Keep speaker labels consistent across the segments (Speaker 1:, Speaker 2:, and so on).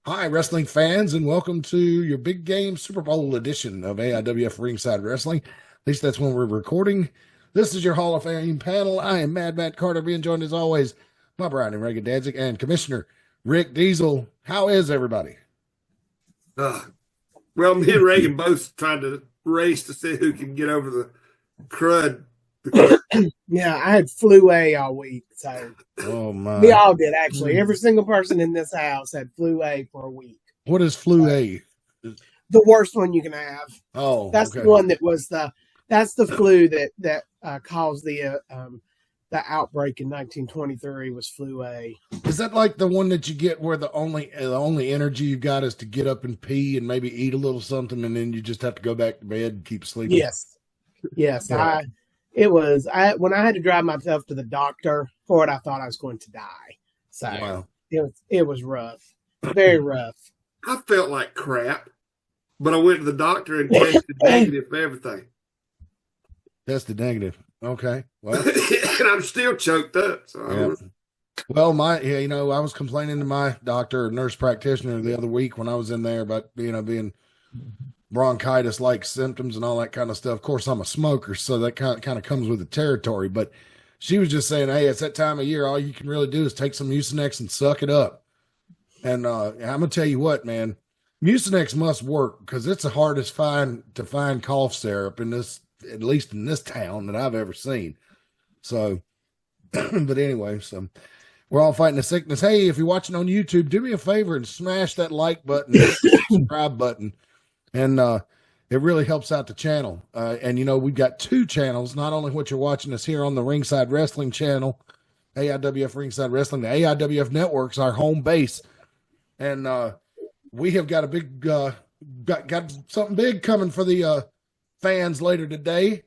Speaker 1: Hi, wrestling fans, and welcome to your big game Super Bowl edition of AIWF Ringside Wrestling. At least that's when we're recording. This is your Hall of Fame panel. I am Mad Matt Carter, being joined as always by Brian and Reagan Danzig and Commissioner Rick Diesel. How is everybody?
Speaker 2: Uh, well, me and Reagan both tried to race to see who can get over the crud. The crud.
Speaker 3: Yeah, I had flu A all week. So
Speaker 1: Oh
Speaker 3: we
Speaker 1: my!
Speaker 3: all did actually. Every single person in this house had flu A for a week.
Speaker 1: What is
Speaker 3: So
Speaker 1: flu A?
Speaker 3: the worst one you can have.
Speaker 1: Oh,
Speaker 3: That's the
Speaker 1: okay.
Speaker 3: one that was the flu that caused the outbreak in 1923 was flu A.
Speaker 1: Is that like the one that you get where the only energy you got is to get up and pee and maybe eat a little something, and then you just have to go back to bed and keep sleeping?
Speaker 3: Yes. Yes,
Speaker 1: Yeah.
Speaker 3: I when I had to drive myself to the doctor for it, I thought I was going to die. So
Speaker 1: Wow.
Speaker 3: it was rough. Very rough.
Speaker 2: I felt like crap, but I went to the doctor and tested negative for everything.
Speaker 1: Tested negative. Okay. Well,
Speaker 2: And I'm still choked up. So I
Speaker 1: yeah.
Speaker 2: don't know.
Speaker 1: Well, I was complaining to my doctor or nurse practitioner the other week when I was in there about, being bronchitis like symptoms and all that kind of stuff. Of course, I'm a smoker, so that kind of comes with the territory. But she was just saying, hey, it's that time of year. All you can really do is take some Mucinex and suck it up. And I'm gonna tell you what, man, Mucinex must work because it's the hardest to find cough syrup in this, at least in this town, that I've ever seen. So, but anyway, so we're all fighting a sickness. Hey, if you're watching on YouTube, do me a favor and smash that like button, hit the subscribe button, and it really helps out the channel. And we've got two channels. Not only what you're watching us here on the Ringside Wrestling channel, AIWF Ringside Wrestling, the AIWF Network's our home base, and we have got a big got something big coming for the fans later today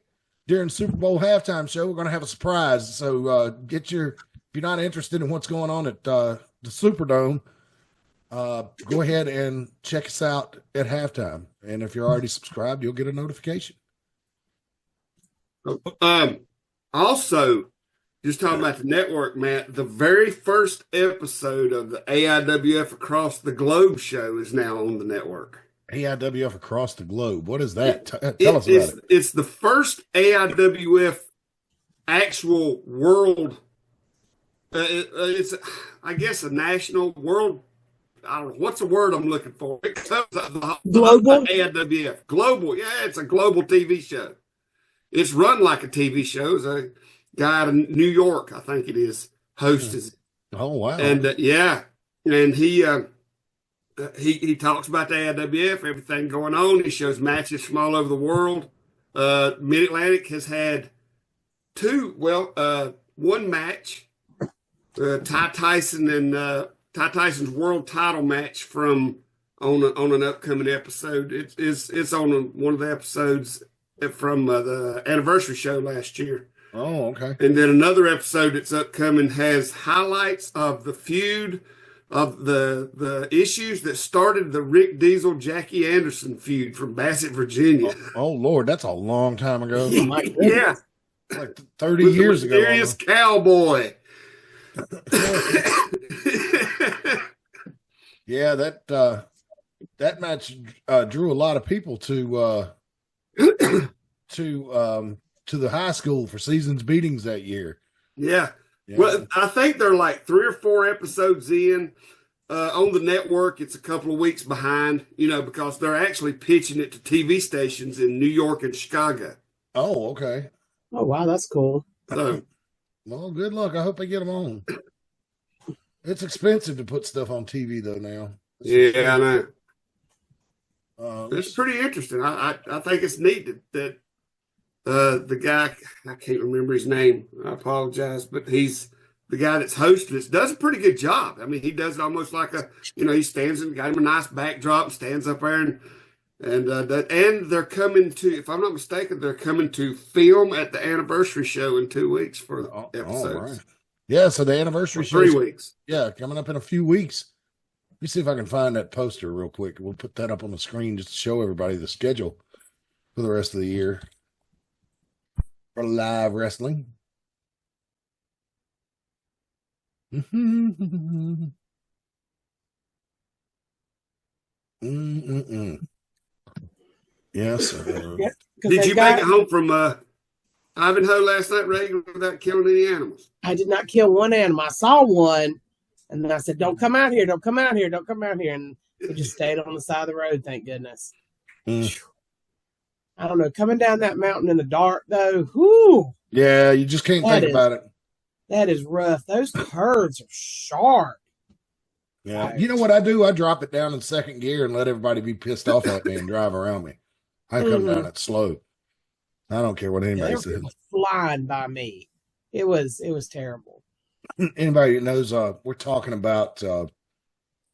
Speaker 1: during Super Bowl halftime show. We're going to have a surprise, so if you're not interested in what's going on at the Superdome, go ahead and check us out at halftime. And if you're already subscribed, you'll get a notification.
Speaker 2: Um, Also, just talking about the network, Matt, the very first episode of the AIWF Across the Globe show is now on the network.
Speaker 1: AIWF across the globe. What is that?
Speaker 2: It,
Speaker 1: Tell us about it.
Speaker 2: it's the first AIWF actual world. It's, I guess, a national world. I don't know what's the word I'm looking for. It covers the whole
Speaker 3: Global.
Speaker 2: AIWF global. Yeah, it's a global TV show. It's run like a TV show. There's a guy out of New York, I think it is, hosts it.
Speaker 1: Oh wow!
Speaker 2: And yeah, and he talks about the AIWF, everything going on. He shows matches from all over the world. Mid Atlantic has had one match. Ty Tyson's world title match from on an upcoming episode. It's on one of the episodes from the anniversary show last year.
Speaker 1: Oh, okay.
Speaker 2: And then another episode that's upcoming has highlights of the feud of the issues that started the Rick Diesel Jackie Anderson feud from Bassett, Virginia.
Speaker 1: Oh Lord, that's a long time ago.
Speaker 2: Yeah,
Speaker 1: Like 30
Speaker 2: with the
Speaker 1: years ago.
Speaker 2: mysterious cowboy.
Speaker 1: Yeah, that match drew a lot of people to the high school for season's beatings that year.
Speaker 2: Yeah.
Speaker 1: Yeah.
Speaker 2: Well, I think they're like 3 or 4 episodes in. On the network, it's a couple of weeks behind, because they're actually pitching it to TV stations in New York and Chicago.
Speaker 1: Oh, okay.
Speaker 3: Oh wow, that's cool.
Speaker 2: So,
Speaker 1: Well, good luck. I hope they get them on. It's expensive to put stuff on TV though now.
Speaker 2: yeah, I know.
Speaker 1: Uh,
Speaker 2: It's pretty interesting. I think it's neat that the guy, I can't remember his name. I apologize, but he's the guy that's hosting this, does a pretty good job. I mean, he does it almost like he stands and got him a nice backdrop, stands up there and they're coming to, if I'm not mistaken, they're coming to film at the anniversary show in 2 weeks for the episodes.
Speaker 1: right. Yeah, so the anniversary show.
Speaker 2: 3 weeks.
Speaker 1: Yeah, coming up in a few weeks. Let me see if I can find that poster real quick. We'll put that up on the screen just to show everybody the schedule for the rest of the year for live wrestling. Mm-mm-mm. Yes, sir.
Speaker 3: Yeah,
Speaker 2: Did you make it home from Ivanhoe last night, Reagan, without killing any animals?
Speaker 3: I did not kill one animal. I saw one, and then I said, "Don't come out here! Don't come out here! Don't come out here!" And it just stayed on the side of the road. Thank goodness.
Speaker 1: Mm.
Speaker 3: I don't know. Coming down that mountain in the dark, though, whoo,
Speaker 1: Yeah, you just can't think about it.
Speaker 3: that is rough. Those curves are sharp.
Speaker 1: Yeah. You know what I do? I drop it down in second gear and let everybody be pissed off at me and drive around me. I come down it slow. I don't care what anybody says.
Speaker 3: Flying by me. It was terrible.
Speaker 1: Anybody that knows, we're talking about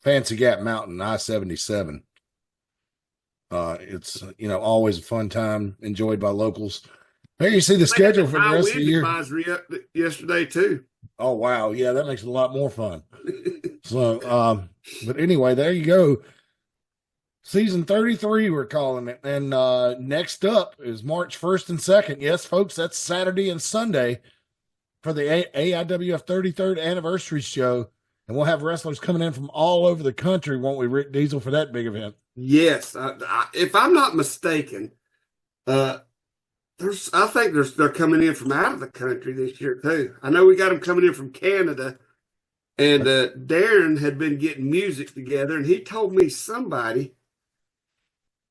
Speaker 1: Fancy Gap Mountain, I-77. It's always a fun time, enjoyed by locals. Here you see the schedule for the rest of the year.
Speaker 2: Advisory up yesterday too.
Speaker 1: Oh wow, yeah, that makes it a lot more fun. So, but anyway, there you go. Season 33, we're calling it. And next up is March 1st and 2nd. Yes, folks, that's Saturday and Sunday for the AIWF 33rd anniversary show. And we'll have wrestlers coming in from all over the country, won't we, Rick Diesel, for that big event?
Speaker 2: Yes. If I'm not mistaken, I think they're coming in from out of the country this year, too. I know we got them coming in from Canada. And Darren had been getting music together, and he told me somebody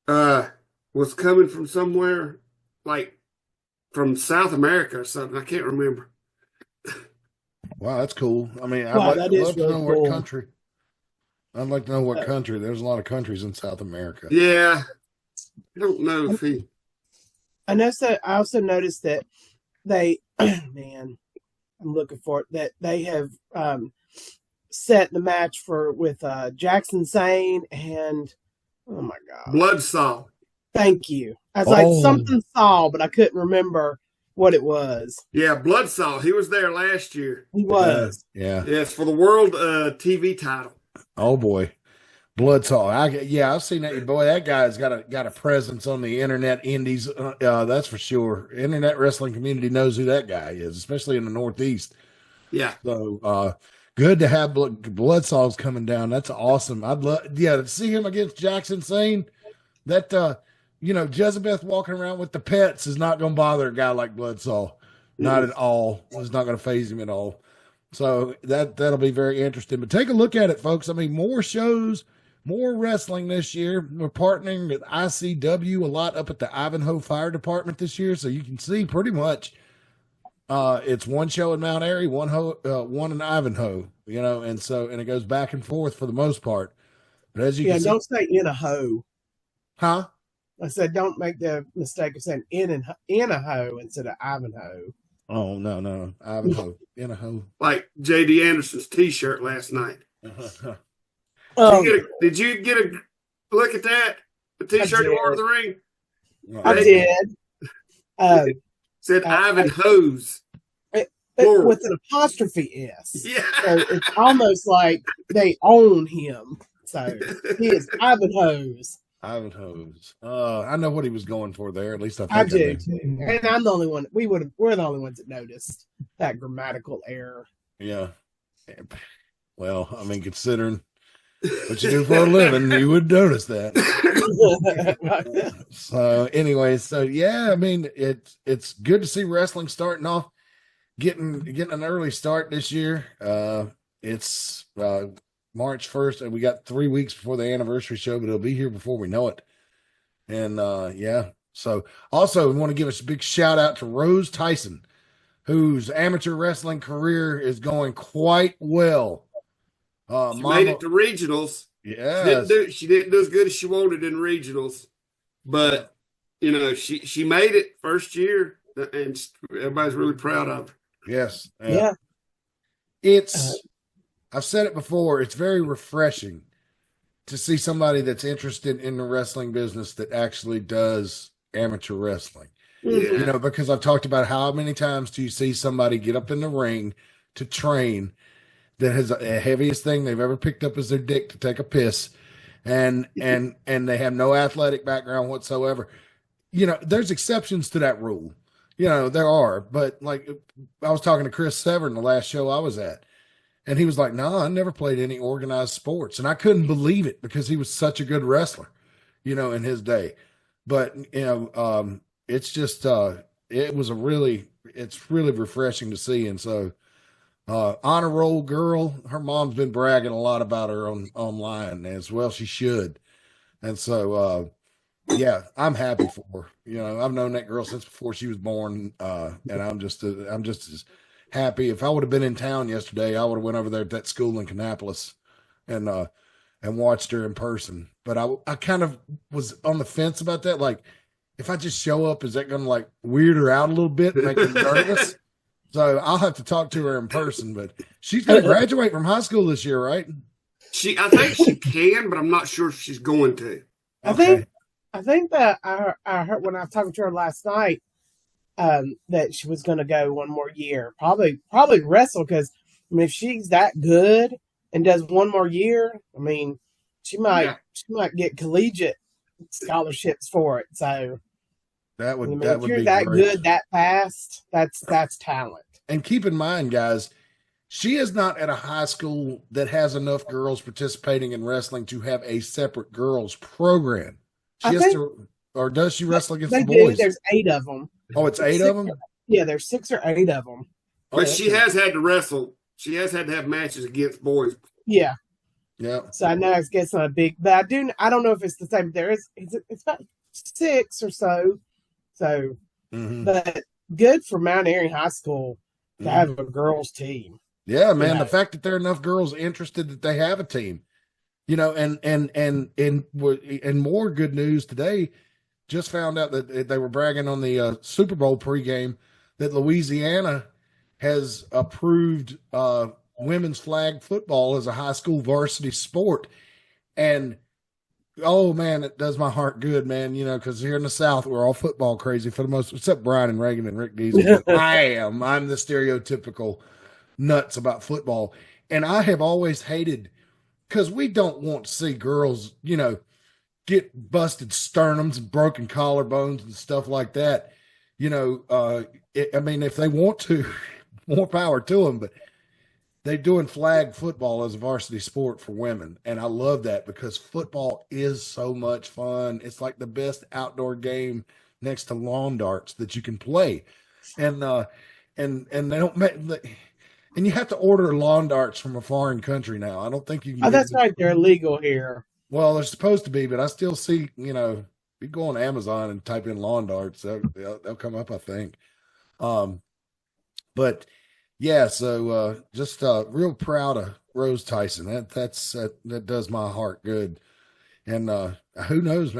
Speaker 2: was coming from somewhere, like from South America or something. I can't remember.
Speaker 1: Wow, that's cool. I mean,
Speaker 3: Wow,
Speaker 1: I'd love to know
Speaker 3: cool.
Speaker 1: what country. I'd like to know what country. There's a lot of countries in South America.
Speaker 2: Yeah. I don't know if he.
Speaker 3: I also noticed that they, man, I'm looking for it, that they have set the match with Jackson Sane and, oh my God.
Speaker 2: Bloodsaw.
Speaker 3: Thank you. I was like, something Saw, but I couldn't remember what it was.
Speaker 2: Yeah, Bloodsaw. He was there last year.
Speaker 3: He was.
Speaker 1: Yeah.
Speaker 2: Yes, for the world TV title.
Speaker 1: Oh boy, Bloodsaw. I've seen that. Boy, that guy's got a presence on the internet indies. That's for sure. Internet wrestling community knows who that guy is, especially in the Northeast.
Speaker 2: Yeah.
Speaker 1: So good to have Bloodsaw's coming down. That's awesome. I'd love, to see him against Jackson Sane. That Jezebeth walking around with the pets is not going to bother a guy like Bloodsaw. Not at all. It's not going to phase him at all. So that'll be very interesting. But take a look at it, folks. I mean, more shows, more wrestling this year. We're partnering with ICW a lot up at the Ivanhoe Fire Department this year. So you can see pretty much it's one show in Mount Airy, one in Ivanhoe, and it goes back and forth for the most part. But as you can see,
Speaker 3: don't say in a hoe.
Speaker 1: Huh?
Speaker 3: I said, don't make the mistake of saying in a hoe instead of Ivanhoe.
Speaker 1: Oh, no. Ivanhoe. In a hoe.
Speaker 2: Like J.D. Anderson's T-shirt last night. Did you get a look at that? The T-shirt he wore at the ring?
Speaker 3: I did.
Speaker 2: Said Ivanhoe's.
Speaker 3: With an apostrophe S.
Speaker 2: Yeah.
Speaker 3: So it's almost like they own him. So he is Ivanhoe's.
Speaker 1: Ivanhoe's. I know what he was going for there. At least
Speaker 3: I do too. And I'm the only one. We're the only ones that noticed that grammatical error.
Speaker 1: Yeah. Well, I mean, considering what you do for a living, you would notice that. So anyway, I mean, it's good to see wrestling starting off, getting an early start this year. It's March 1st, and we got 3 weeks before the anniversary show, but it'll be here before we know it. And so also we want to give a big shout out to Rose Tyson, whose amateur wrestling career is going quite well.
Speaker 2: She made it to regionals.
Speaker 1: Yeah,
Speaker 2: she didn't do as good as she wanted in regionals, but she made it first year, and everybody's really proud of her.
Speaker 1: Yes,
Speaker 3: yeah.
Speaker 1: It's I've said it before. It's very refreshing to see somebody that's interested in the wrestling business that actually does amateur wrestling.
Speaker 2: Yeah.
Speaker 1: Because I've talked about how many times do you see somebody get up in the ring to train that has the heaviest thing they've ever picked up is their dick to take a piss, and they have no athletic background whatsoever. There's exceptions to that rule. There are, but like I was talking to Chris Severn the last show I was at, And he was like, no, I never played any organized sports. And I couldn't believe it because he was such a good wrestler, in his day. But, it's just, it's really refreshing to see. And so, honor roll girl, her mom's been bragging a lot about her online as well. She should. And so, yeah, I'm happy for her. I've known that girl since before she was born. And I'm just as happy. If I would have been in town yesterday, I would have went over there at that school in Kannapolis and watched her in person. But I kind of was on the fence about that. Like, if I just show up, is that going to like weird her out a little bit, make her nervous? So I'll have to talk to her in person. But she's going to graduate from high school this year, right?
Speaker 2: I think she can, but I'm not sure if she's going to.
Speaker 3: I think that I heard when I was talking to her last night that she was going to go one more year, probably wrestle, because if she's that good and does one more year, she might get collegiate scholarships for it. So
Speaker 1: that would
Speaker 3: if you're
Speaker 1: be
Speaker 3: that
Speaker 1: great.
Speaker 3: good that fast, that's talent.
Speaker 1: And keep in mind, guys, she is not at a high school that has enough girls participating in wrestling to have a separate girls program. Or does she wrestle against the boys?
Speaker 3: There's 8 of them.
Speaker 1: Oh, it's 8 of them?
Speaker 3: Yeah, there's 6 or 8 of them.
Speaker 2: But she has had to wrestle. She has had to have matches against boys.
Speaker 3: Yeah.
Speaker 1: Yeah.
Speaker 3: So I know it's not a big, but I don't know if it's the same. It's about 6 or so. So, but good for Mountaineering High School to have a girls team.
Speaker 1: Yeah, man. The fact that there are enough girls interested that they have a team, and more good news today. Just found out that they were bragging on the Super Bowl pregame that Louisiana has approved women's flag football as a high school varsity sport. And, oh, man, it does my heart good, man, because here in the South, we're all football crazy for the most, except Brian and Reagan and Rick Diesel. I'm the stereotypical nuts about football. And I have always hated, because we don't want to see girls, get busted sternums and broken collarbones and stuff like that. If they want to, more power to them, but they're doing flag football as a varsity sport for women. And I love that because football is so much fun. It's like the best outdoor game next to lawn darts that you can play. And they don't make, and you have to order lawn darts from a foreign country now. I don't think you can.
Speaker 3: Oh, that's right. They're illegal here.
Speaker 1: Well, they're supposed to be, but I still see, you go on Amazon and type in lawn darts, they'll come up, I think. But yeah, so just real proud of Rose Tyson. That does my heart good. And who knows,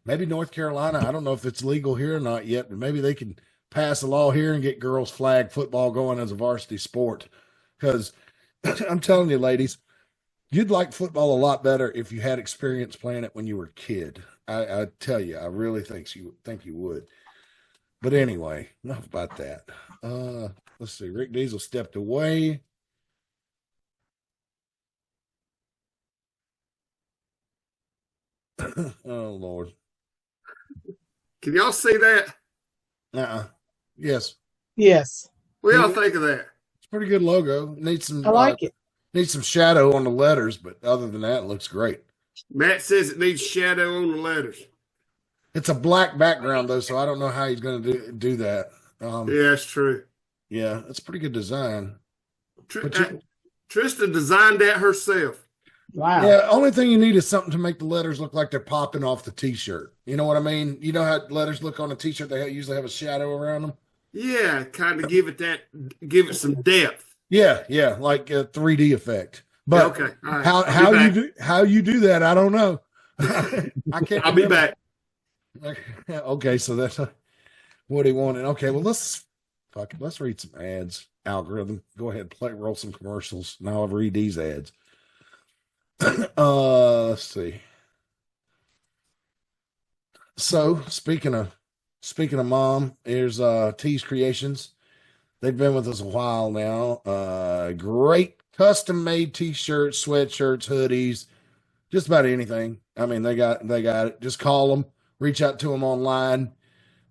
Speaker 1: maybe North Carolina, I don't know if it's legal here or not yet, but maybe they can pass a law here and get girls flag football going as a varsity sport. Because I'm telling you, ladies, you'd like football a lot better if you had experience playing it when you were a kid. I tell you, I really think you would. But anyway, enough about that. Let's see. Rick Diesel stepped away. Oh, Lord.
Speaker 2: Can y'all see that?
Speaker 1: Yes.
Speaker 3: Yes.
Speaker 2: What y'all think of that?
Speaker 1: It's a pretty good logo. Needs some.
Speaker 3: I like it.
Speaker 1: Needs some shadow on the letters, but other than that, it looks great.
Speaker 2: Matt says it needs shadow on the letters.
Speaker 1: It's a black background, though, so I don't know how he's going to do that.
Speaker 2: Yeah, that's true.
Speaker 1: Yeah, it's a pretty good design.
Speaker 2: Trista designed that herself.
Speaker 3: Wow.
Speaker 1: Yeah, only thing you need is something to make the letters look like they're popping off the T-shirt. You know what I mean? You know how letters look on a T-shirt? They usually have a shadow around them.
Speaker 2: Yeah, kind of give it some depth.
Speaker 1: Yeah, like a 3D effect. But
Speaker 2: okay, right.
Speaker 1: how you do that, I don't know. I can't.
Speaker 2: I'll be back.
Speaker 1: Okay, so that's what he wanted. Okay, well let's read some ads. Algorithm, go ahead, roll some commercials, and I'll read these ads. Let's see. So speaking of mom, here's T's Creations. They've been with us a while now. Great custom made t-shirts, sweatshirts, hoodies, just about anything. I mean, they got it. Just call them, reach out to them online.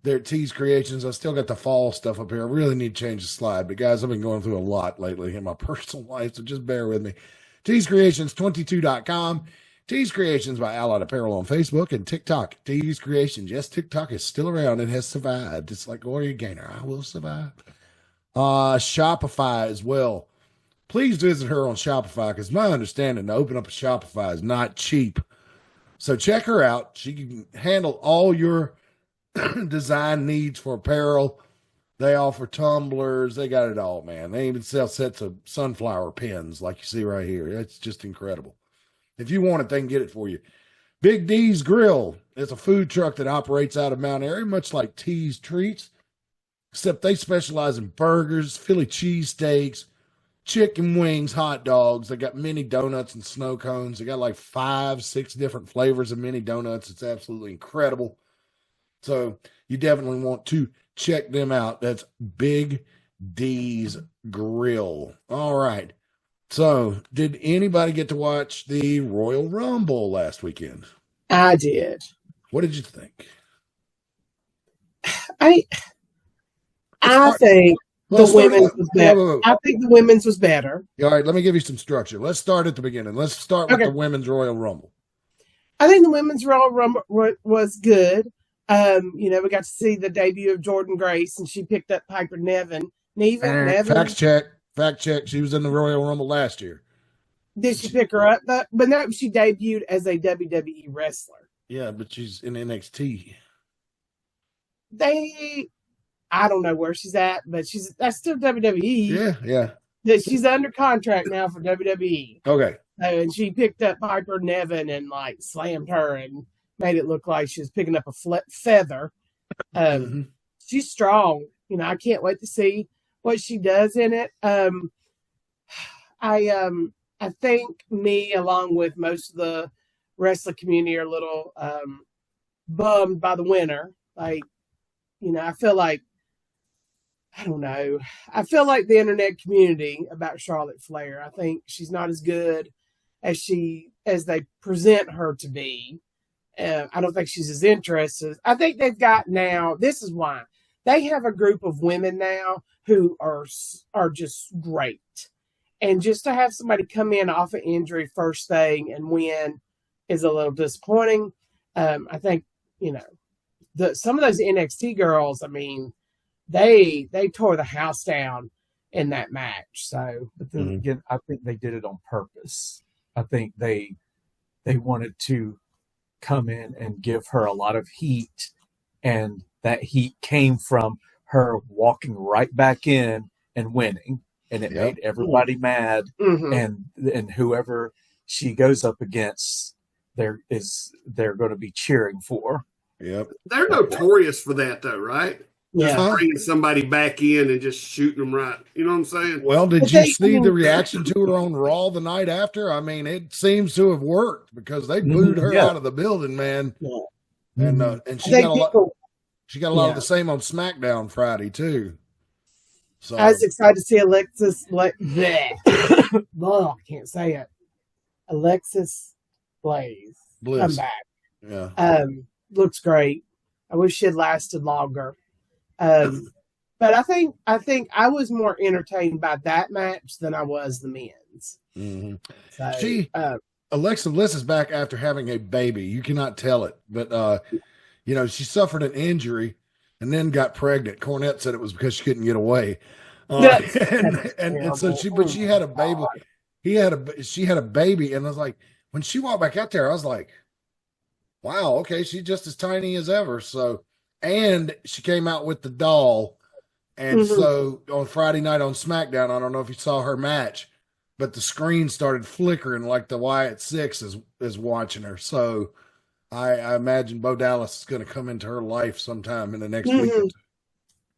Speaker 1: They're at Tees Creations. I still got the fall stuff up here. I really need to change the slide. But, guys, I've been going through a lot lately in my personal life, so just bear with me. TeesCreations22.com. Tees Creations by Allied Apparel on Facebook and TikTok. Tees Creations. Yes, TikTok is still around and has survived. It's like Gloria Gaynor. I will survive. Shopify as well. Please visit her on Shopify because my understanding to open up a Shopify is not cheap. So check her out. She can handle all your design needs for apparel. They offer tumblers. They got it all, man. They even sell sets of sunflower pins like you see right here. It's just incredible. If you want it, they can get it for you. Big D's Grill is a food truck that operates out of Mount Airy, much like T's Treats, except they specialize in burgers, Philly cheesesteaks, chicken wings, hot dogs. They got mini donuts and snow cones. They got like 5-6 different flavors of mini donuts. It's absolutely incredible. So you definitely want to check them out. That's Big D's Grill. All right. So did anybody get to watch the Royal Rumble last weekend?
Speaker 3: I did.
Speaker 1: What did you think?
Speaker 3: I think the women's was better. I think the women's was better.
Speaker 1: All right, let me give you some structure. Let's start at the beginning. Let's start with the women's Royal Rumble.
Speaker 3: I think the women's Royal Rumble was good. We got to see the debut of Jordan Grace, and she picked up Piper Nevin.
Speaker 1: Fact check. She was in the Royal Rumble last year.
Speaker 3: Did she pick her up? But no, she debuted as a WWE wrestler.
Speaker 1: Yeah, but she's in NXT.
Speaker 3: I don't know where she's at, but that's still WWE.
Speaker 1: Yeah.
Speaker 3: She's under contract now for WWE.
Speaker 1: Okay.
Speaker 3: And she picked up Piper Nevin and like slammed her and made it look like she was picking up a feather. She's strong. I can't wait to see what she does in it. I think me, along with most of the wrestling community, are a little bummed by the winner. I feel like, I don't know. I feel like the internet community about Charlotte Flair. I think she's not as good as they present her to be. I don't think she's as interested. I think they've got now. This is why they have a group of women now who are just great, and just to have somebody come in off an injury first thing and win is a little disappointing. I think some of those NXT girls. I mean, they tore the house down in that match. So,
Speaker 4: but then again, I think they did it on purpose. I think they wanted to come in and give her a lot of heat, and that heat came from her walking right back in and winning, and it made everybody mad. And whoever she goes up against, they're going to be cheering for.
Speaker 1: Yep,
Speaker 2: they're notorious for that, though, right?
Speaker 3: Yeah,
Speaker 2: just bringing somebody back in and just shooting them right. You know what I'm saying?
Speaker 1: Well, did you see the reaction to her on Raw the night after? I mean, it seems to have worked because they booed her out of the building, man.
Speaker 3: Yeah.
Speaker 1: And she got a lot. She got a lot of the same on SmackDown Friday too. So
Speaker 3: I was excited to see Alexis. I can't say it. Alexis Bliss come back.
Speaker 1: Yeah.
Speaker 3: Looks great. I wish she had lasted longer. But I think I was more entertained by that match than I was the men's. So,
Speaker 1: Alexa Bliss is back after having a baby. You cannot tell it, but she suffered an injury and then got pregnant. Cornette said it was because she couldn't get away, and so she had a baby. She had a baby, and I was like, when she walked back out there, I was like, wow, okay, she's just as tiny as ever. So. And she came out with the doll. And so on Friday night on SmackDown, I don't know if you saw her match, but the screen started flickering like the Wyatt Six is watching her. So I imagine Bo Dallas is going to come into her life sometime in the next week or two.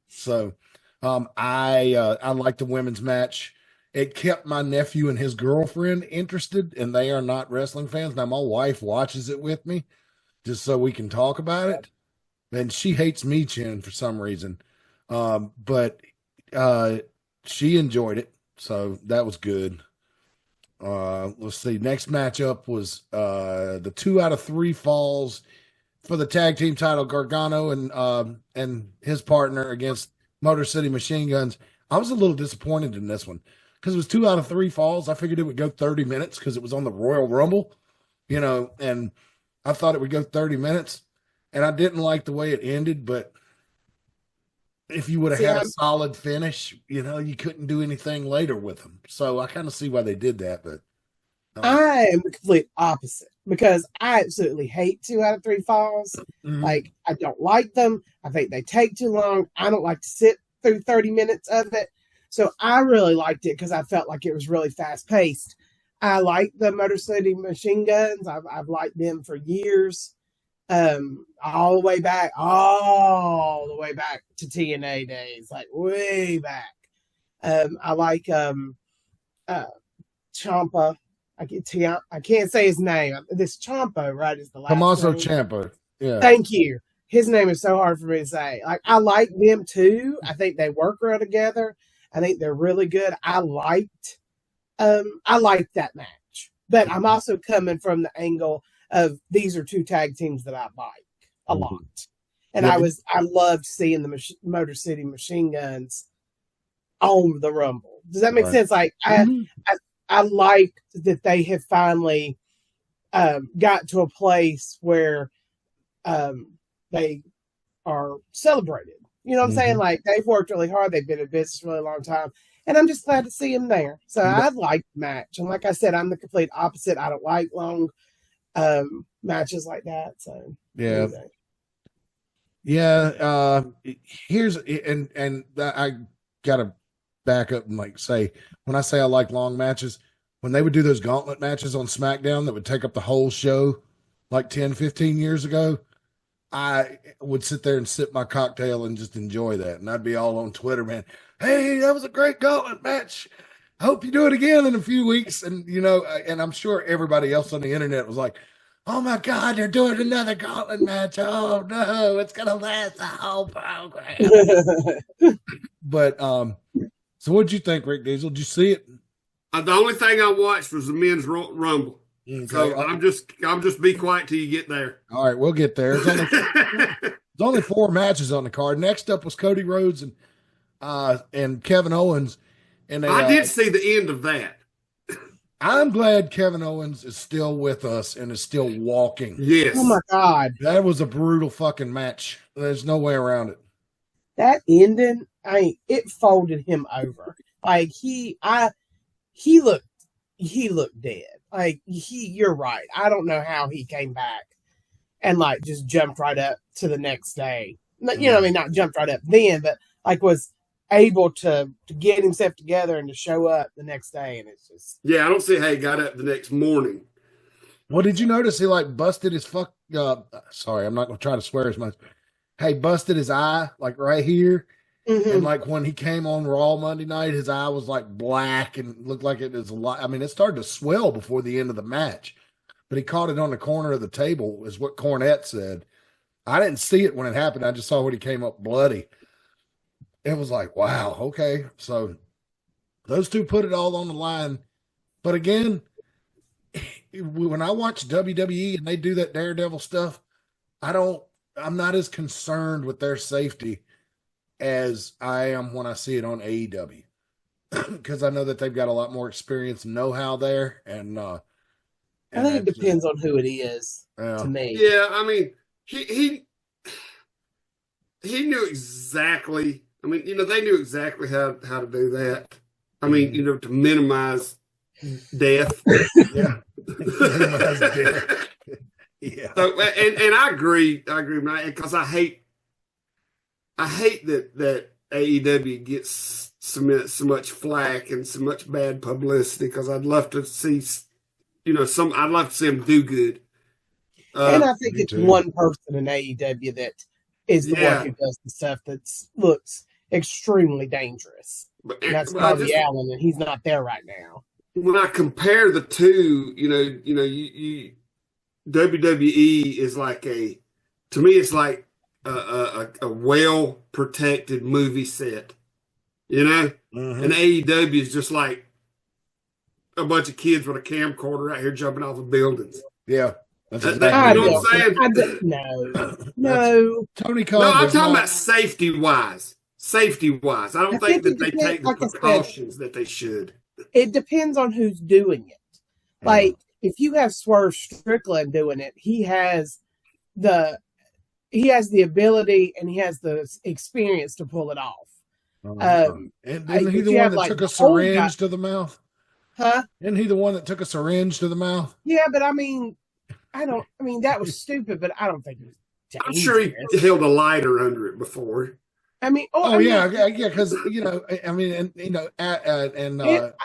Speaker 1: So I like the women's match. It kept my nephew and his girlfriend interested, and they are not wrestling fans. Now, my wife watches it with me just so we can talk about it. And she hates me, Chin, for some reason. But she enjoyed it. So that was good. Let's see. Next matchup was the 2 out of 3 falls for the tag team title, Gargano and his partner against Motor City Machine Guns. I was a little disappointed in this one because it was 2 out of 3 falls. I figured it would go 30 minutes because it was on the Royal Rumble, and I thought it would go 30 minutes, and I didn't like the way it ended, but if you would have had a solid finish, you couldn't do anything later with them. So I kind of see why they did that, but
Speaker 3: I am the complete opposite because I absolutely hate 2 out of 3 falls.
Speaker 1: Mhm.
Speaker 3: Like, I don't like them. I think they take too long. I don't like to sit through 30 minutes of it. So I really liked it because I felt like it was really fast paced. I like the Motor City Machine Guns. I've liked them for years. All the way back to TNA days, like way back. I like Ciampa. I can't say his name. This Ciampa, right, is the last
Speaker 1: Tommaso
Speaker 3: name.
Speaker 1: Ciampa. Yeah.
Speaker 3: Thank you. His name is so hard for me to say. Like, I like them too. I think they work well together. I think they're really good. I liked that match, but I'm also coming from the angle of these are 2 tag teams that I like a lot, and
Speaker 1: Yeah.
Speaker 3: I loved seeing the Motor City Machine Guns on the Rumble. Does that make
Speaker 1: Right.
Speaker 3: sense? Like, I like that they have finally got to a place where they are celebrated. You know what I'm saying? Like, they've worked really hard. They've been in business for a really long time. And I'm just glad to see them there. So I like the match. And like I said, I'm the complete opposite. I don't like long matches like that. So
Speaker 1: Yeah.
Speaker 3: anyway.
Speaker 1: Yeah. Here's and I gotta back up and like say, when I say I like long matches, when they would do those gauntlet matches on SmackDown that would take up the whole show like 10, 15 years ago, I would sit there and sip my cocktail and just enjoy that. And I'd be all on Twitter, man. Hey, that was a great gauntlet match. I hope you do it again in a few weeks. And, and I'm sure everybody else on the internet was like, oh my God, they're doing another gauntlet match. Oh no, it's going to last the whole program. But, so what'd you think, Rick Diesel? Did you see it?
Speaker 2: The only thing I watched was the men's rumble. Okay. So I'm just be quiet till you get there.
Speaker 1: All right, we'll get there. There's only 4 matches on the card. Next up was Cody Rhodes and Kevin Owens. And
Speaker 2: I did see the end of that.
Speaker 1: I'm glad Kevin Owens is still with us and is still walking.
Speaker 2: Yes.
Speaker 3: Oh my God.
Speaker 1: That was a brutal fucking match. There's no way around it.
Speaker 3: That ending, it folded him over. Like, he looked dead. Like, you're right. I don't know how he came back and like just jumped right up to the next day. Not jumped right up then, but like was able to get himself together and to show up the next day. And it's just,
Speaker 2: yeah, I don't see how he got up the next morning.
Speaker 1: Well, did you notice he like busted his sorry, I'm not gonna try to swear as much. Hey, busted his eye like right here. And like when he came on Raw Monday night, his eye was like black and looked like it was a lot. I mean, it started to swell before the end of the match, but he caught it on the corner of the table, is what Cornette said. I didn't see it when it happened. I just saw when he came up bloody. It was like, wow, okay. So those 2 put it all on the line. But again, when I watch WWE and they do that Daredevil stuff, I'm not as concerned with their safety as I am when I see it on AEW, because I know that they've got a lot more experience and know-how there. And
Speaker 3: I think it depends on who it is to me.
Speaker 2: Yeah, I mean, he knew exactly. I mean, they knew exactly how to do that. I mean, to minimize death.
Speaker 1: Yeah, minimize death. Yeah.
Speaker 2: So, and I agree, because I hate that AEW gets so much flack and so much bad publicity, because I'd love to see, I'd love to see them do good.
Speaker 3: And I think it's one person in AEW that is the one who does the stuff that looks extremely dangerous. And that's Darby Allin, and he's not there right now.
Speaker 2: When I compare the two, WWE is like to me, it's like a well-protected movie set, And AEW is just like a bunch of kids with a camcorder out here jumping off of buildings.
Speaker 1: Yeah. That's
Speaker 2: You
Speaker 1: exactly
Speaker 2: know
Speaker 1: what
Speaker 2: what I'm saying?
Speaker 3: No.
Speaker 1: Tony
Speaker 2: No,
Speaker 1: Khan
Speaker 2: I'm
Speaker 1: does
Speaker 2: talking
Speaker 1: not.
Speaker 2: about safety wise. Safety wise, I
Speaker 3: I
Speaker 2: don't think
Speaker 3: think
Speaker 2: that
Speaker 3: it
Speaker 2: they
Speaker 3: depends.
Speaker 2: take the
Speaker 3: Like I said,
Speaker 2: precautions that they should.
Speaker 3: it depends on who's doing it. Like if you have Swerve Strickland doing it, the he has the ability and he has the experience to pull it off.
Speaker 1: And isn't he
Speaker 3: But
Speaker 1: the
Speaker 3: you
Speaker 1: one
Speaker 3: have
Speaker 1: that
Speaker 3: like
Speaker 1: took a
Speaker 3: the old guy,
Speaker 1: syringe to the mouth?
Speaker 3: huh?
Speaker 1: Isn't he the one that took a syringe to the mouth?
Speaker 3: Yeah, but I mean, that was stupid, but I don't think it was
Speaker 2: I'm sure he
Speaker 3: dangerous.
Speaker 2: held a lighter under it before.
Speaker 3: I mean,
Speaker 1: Oh yeah, yeah, because I mean, and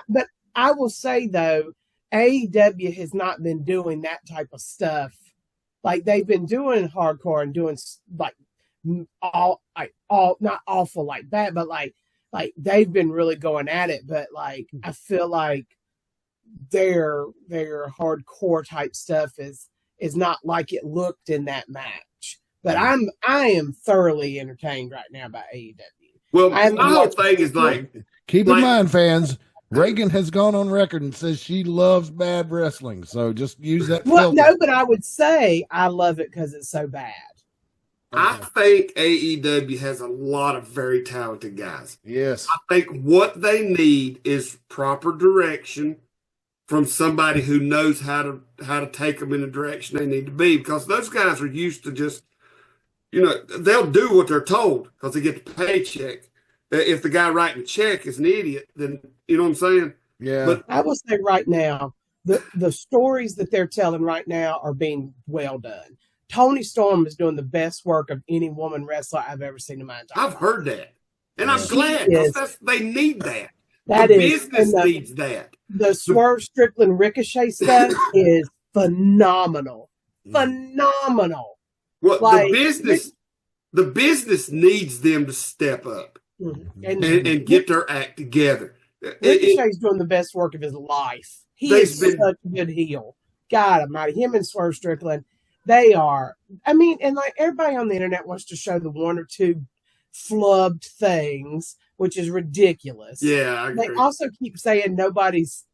Speaker 3: but I will say though, AEW has not been doing that type of stuff. Like they've been doing hardcore and doing like all not awful like that, but like they've been really going at it. But like I feel like their hardcore type stuff is not like it looked in that match. But I am thoroughly entertained right now by AEW.
Speaker 2: Well,
Speaker 3: I
Speaker 2: my whole thing is like,
Speaker 1: keep in mind, fans, Reagan has gone on record and says she loves bad wrestling. So just use that filter.
Speaker 3: No, but I would say I love it because it's so bad.
Speaker 2: I think AEW has a lot of very talented guys.
Speaker 1: Yes.
Speaker 2: I think what they need is proper direction from somebody who knows how to take them in the direction they need to be, because those guys are used to just, they'll do what they're told because they get the paycheck. If the guy writing the check is an idiot, then you know what I'm saying?
Speaker 1: Yeah.
Speaker 3: But I will say right now, the stories that they're telling right now are being well done. Tony Storm is doing the best work of any woman wrestler I've ever seen in my entire life.
Speaker 2: I've heard that. And I'm glad because they need that.
Speaker 3: The
Speaker 2: business needs that.
Speaker 3: The Swerve Strickland Ricochet stuff is phenomenal. Phenomenal.
Speaker 2: Well, the business needs them to step up and get their act together.
Speaker 3: Ricochet's doing the best work of his life. He is such a good heel. God almighty. Him and Swerve Strickland, they are. I mean, and like everybody on the internet wants to show the one or two flubbed things, which is ridiculous.
Speaker 2: Yeah, I agree.
Speaker 3: They also keep saying nobody's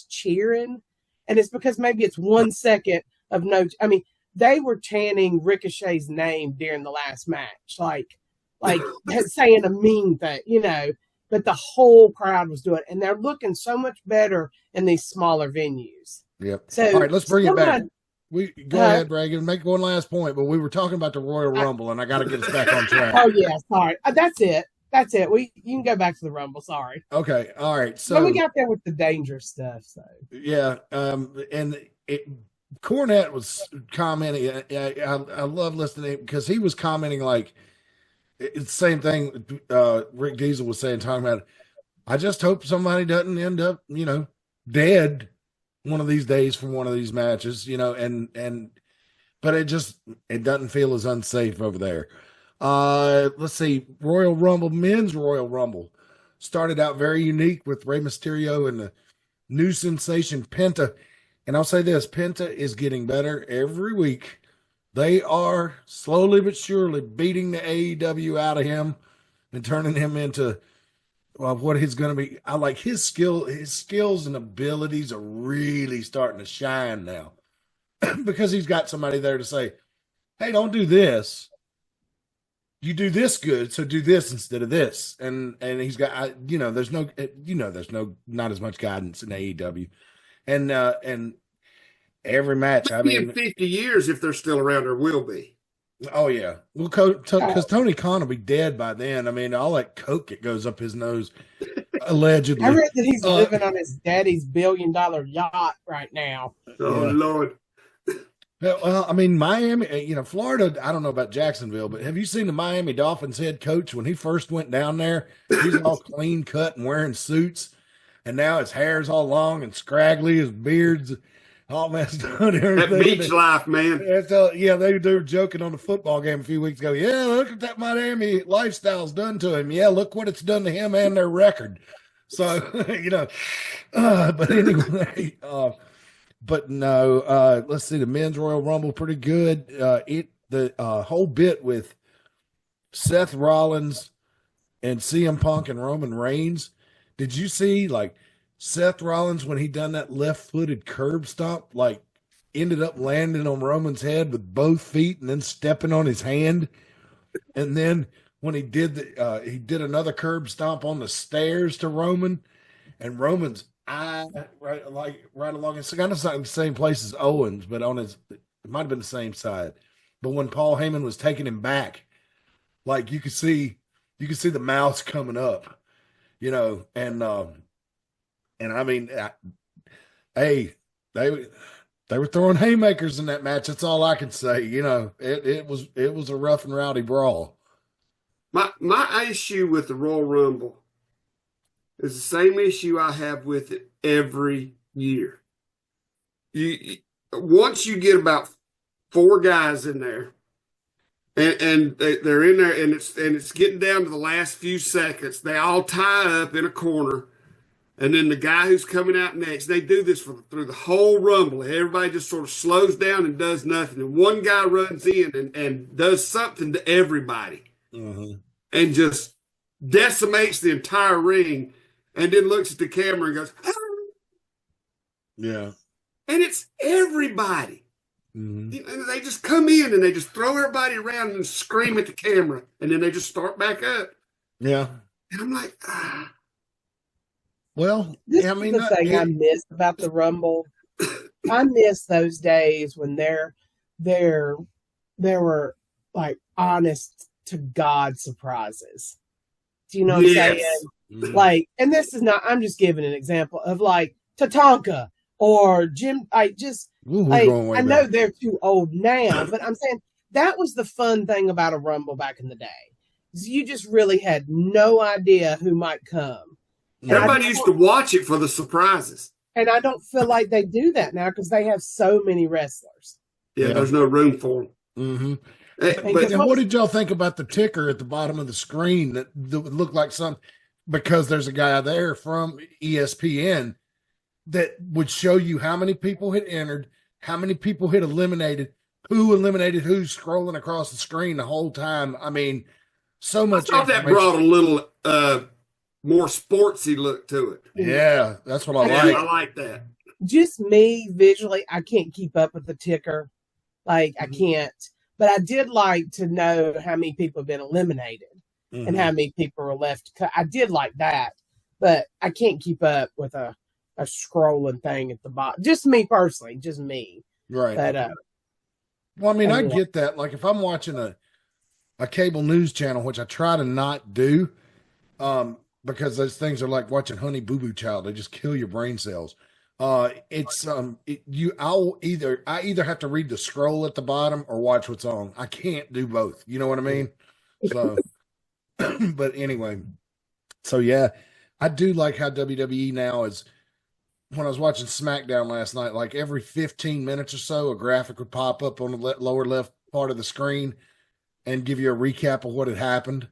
Speaker 3: cheering, and it's because maybe it's 1 second of no. I mean, they were chanting Ricochet's name during the last match, like saying a mean thing, But the whole crowd was doing it, and they're looking so much better in these smaller venues.
Speaker 1: Yep.
Speaker 3: So,
Speaker 1: all right, let's bring it back. We go ahead, Reagan. Make one last point, but we were talking about the Royal Rumble, and I got to get us back on track.
Speaker 3: Oh yeah, sorry. That's it. You can go back to the Rumble. Sorry.
Speaker 1: Okay. All right. So
Speaker 3: we got there with the dangerous stuff. So
Speaker 1: yeah. And Cornette was commenting. I love listening because he was commenting like it's the same thing. Rick Diesel was talking about. I just hope somebody doesn't end up, dead one of these days from one of these matches, but it doesn't feel as unsafe over there. Let's see, Royal Rumble, men's Royal Rumble started out very unique with Rey Mysterio and the new sensation Penta. And I'll say this, Penta is getting better every week. They are slowly but surely beating the AEW out of him and turning him into what he's going to be. I like his skills and abilities are really starting to shine now because he's got somebody there to say, hey, don't do this. You do this good, so do this instead of this. And he's got, there's not as much guidance in AEW. And every match,
Speaker 2: maybe in 50 years, if they're still around, there will be.
Speaker 1: Oh yeah, well, because Tony Khan will be dead by then. I mean, all that coke that goes up his nose, allegedly.
Speaker 3: I read that he's living on his daddy's $1 billion yacht right now.
Speaker 2: Oh yeah. Lord.
Speaker 1: Well, I mean, Miami, Florida. I don't know about Jacksonville, but have you seen the Miami Dolphins head coach when he first went down there? He's all clean cut and wearing suits, and now his hair's all long and scraggly, his beard's all messed up.
Speaker 2: That beach life, man.
Speaker 1: They were joking on the football game a few weeks ago. Yeah, look at that Miami lifestyle's done to him. Yeah, look what it's done to him and their record. So, but anyway, but no, let's see, the men's Royal Rumble, pretty good. The whole bit with Seth Rollins and CM Punk and Roman Reigns. Did you see, Seth Rollins, when he done that left-footed curb stomp, ended up landing on Roman's head with both feet and then stepping on his hand. And then when he did he did another curb stomp on the stairs to Roman, and Roman's eye right along. It's kind of the same place as Owens, but on his it might have been the same side. But when Paul Heyman was taking him back, like you could see the mouth coming up, and I mean, hey, they were throwing haymakers in that match. That's all I can say. It was a rough and rowdy brawl.
Speaker 2: My issue with the Royal Rumble is the same issue I have with it every year. Once you get about 4 guys in there, and they're in there, and it's getting down to the last few seconds, they all tie up in a corner. And then the guy who's coming out next, they do this through the whole Rumble. Everybody just sort of slows down and does nothing. And one guy runs in and does something to everybody and just decimates the entire ring, and then looks at the camera and goes, "Ah!"
Speaker 1: Yeah.
Speaker 2: And it's everybody. And they just come in and they just throw everybody around and scream at the camera. And then they just start back up.
Speaker 1: Yeah.
Speaker 2: And I'm like, ah.
Speaker 1: Well,
Speaker 3: This
Speaker 1: I
Speaker 3: is
Speaker 1: mean,
Speaker 3: the thing I miss about the Rumble. I miss those days when there were like honest to God surprises. Do you know what I'm saying? Like, and this is not, I'm just giving an example of like Tatanka or Jim. I know they're too old now, but I'm saying that was the fun thing about a Rumble back in the day. You just really had no idea who might come.
Speaker 2: Everybody used to watch it for the surprises.
Speaker 3: And I don't feel like they do that now because they have so many wrestlers.
Speaker 2: Yeah, there's no room for them.
Speaker 1: But what did y'all think about the ticker at the bottom of the screen that looked like something? Because there's a guy there from ESPN that would show you how many people had entered, how many people had eliminated, who eliminated who, scrolling across the screen the whole time. I mean, so much.
Speaker 2: I thought that brought a little more sportsy look to it.
Speaker 1: Yeah, that's what I like.
Speaker 2: I like that.
Speaker 3: Just me visually, I can't keep up with the ticker. Like, I can't. But I did like to know how many people have been eliminated and how many people are left. I did like that, but I can't keep up with a scrolling thing at the bottom. Just me personally, just me.
Speaker 1: Right.
Speaker 3: But,
Speaker 1: well, I mean, I get that. Like, if I'm watching a cable news channel, which I try to not do, because those things are like watching Honey Boo Boo Child. They just kill your brain cells. I either have to read the scroll at the bottom or watch what's on. I can't do both. You know what I mean? So, but anyway, so yeah, I do like how WWE now is. When I was watching SmackDown last night, like every 15 minutes or so, a graphic would pop up on the lower left part of the screen and give you a recap of what had happened,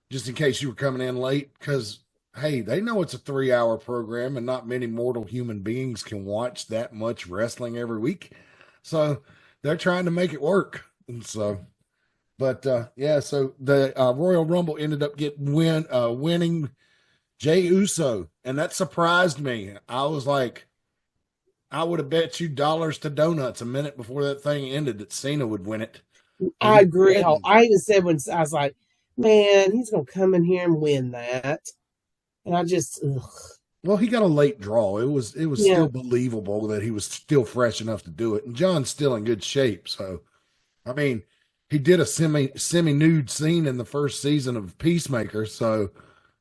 Speaker 1: just in case you were coming in late. Because hey, they know it's a 3-hour program and not many mortal human beings can watch that much wrestling every week. So they're trying to make it work. And so, but yeah, so the Royal Rumble ended up winning Jey Uso. And that surprised me. I was like, I would have bet you dollars to donuts a minute before that thing ended that Cena would win it.
Speaker 3: I agree. I even said when I was like, man, he's going to come in here and win that. And I just,
Speaker 1: well, he got a late draw. It was still believable that he was still fresh enough to do it. And John's still in good shape. So, I mean, he did a semi-nude scene in the first season of Peacemaker. So,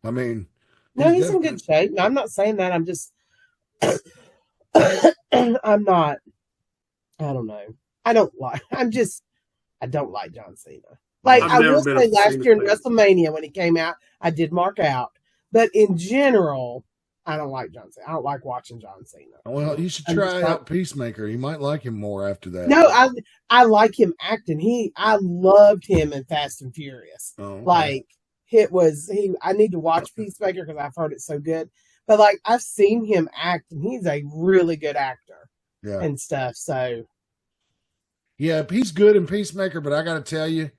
Speaker 1: I mean,
Speaker 3: no, he's in good shape. I'm not saying that. I'm just, I'm not, I don't know. I don't like John Cena. Like, I will say last year in WrestleMania when he came out, I did mark out. But in general, I don't like John Cena. I don't like watching John Cena.
Speaker 1: Well, you should try out Peacemaker. You might like him more after that.
Speaker 3: No, I like him acting. I loved him in Fast and Furious.
Speaker 1: Oh, okay.
Speaker 3: Like, I need to watch Peacemaker because I've heard it so good. But like, I've seen him act, and he's a really good actor and stuff. So,
Speaker 1: yeah, he's good in Peacemaker. But I got to tell you,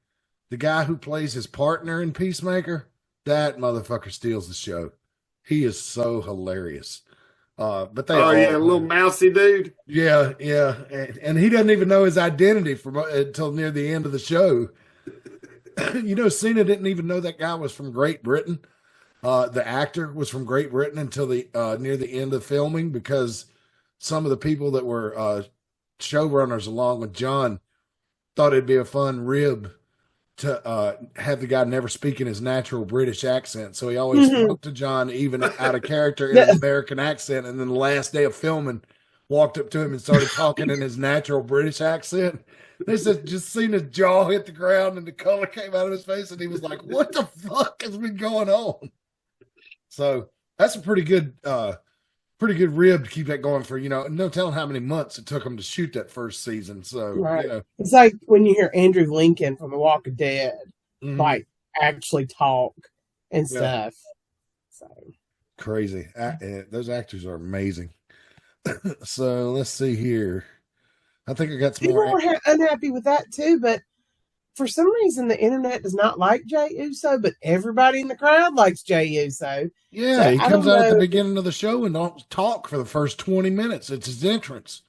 Speaker 1: the guy who plays his partner in Peacemaker, that motherfucker steals the show. He is so hilarious. But they
Speaker 2: Oh yeah,
Speaker 1: all,
Speaker 2: a little mousy dude.
Speaker 1: yeah, yeah, and he doesn't even know his identity until near the end of the show. Cena didn't even know that guy was from Great Britain. The actor was from Great Britain until the near the end of filming, because some of the people that were showrunners along with John thought it'd be a fun rib to have the guy never speak in his natural British accent. So he always spoke to John even out of character in an American accent. And then the last day of filming, walked up to him and started talking in his natural British accent. They said just seen his jaw hit the ground and the color came out of his face, and he was like, "What the fuck has been going on?" So that's a pretty good rib to keep that going for, no telling how many months it took them to shoot that first season. So,
Speaker 3: Right. It's like when you hear Andrew Lincoln from The Walking Dead, like actually talk and stuff. So
Speaker 1: crazy. Those actors are amazing. So let's see here. I think I got some
Speaker 3: people
Speaker 1: more.
Speaker 3: were unhappy with that too, but for some reason the internet does not like Jay Uso, but everybody in the crowd likes Jay Uso.
Speaker 1: Yeah,
Speaker 3: So
Speaker 1: he comes out at the beginning of the show and don't talk for the first 20 minutes. It's his entrance.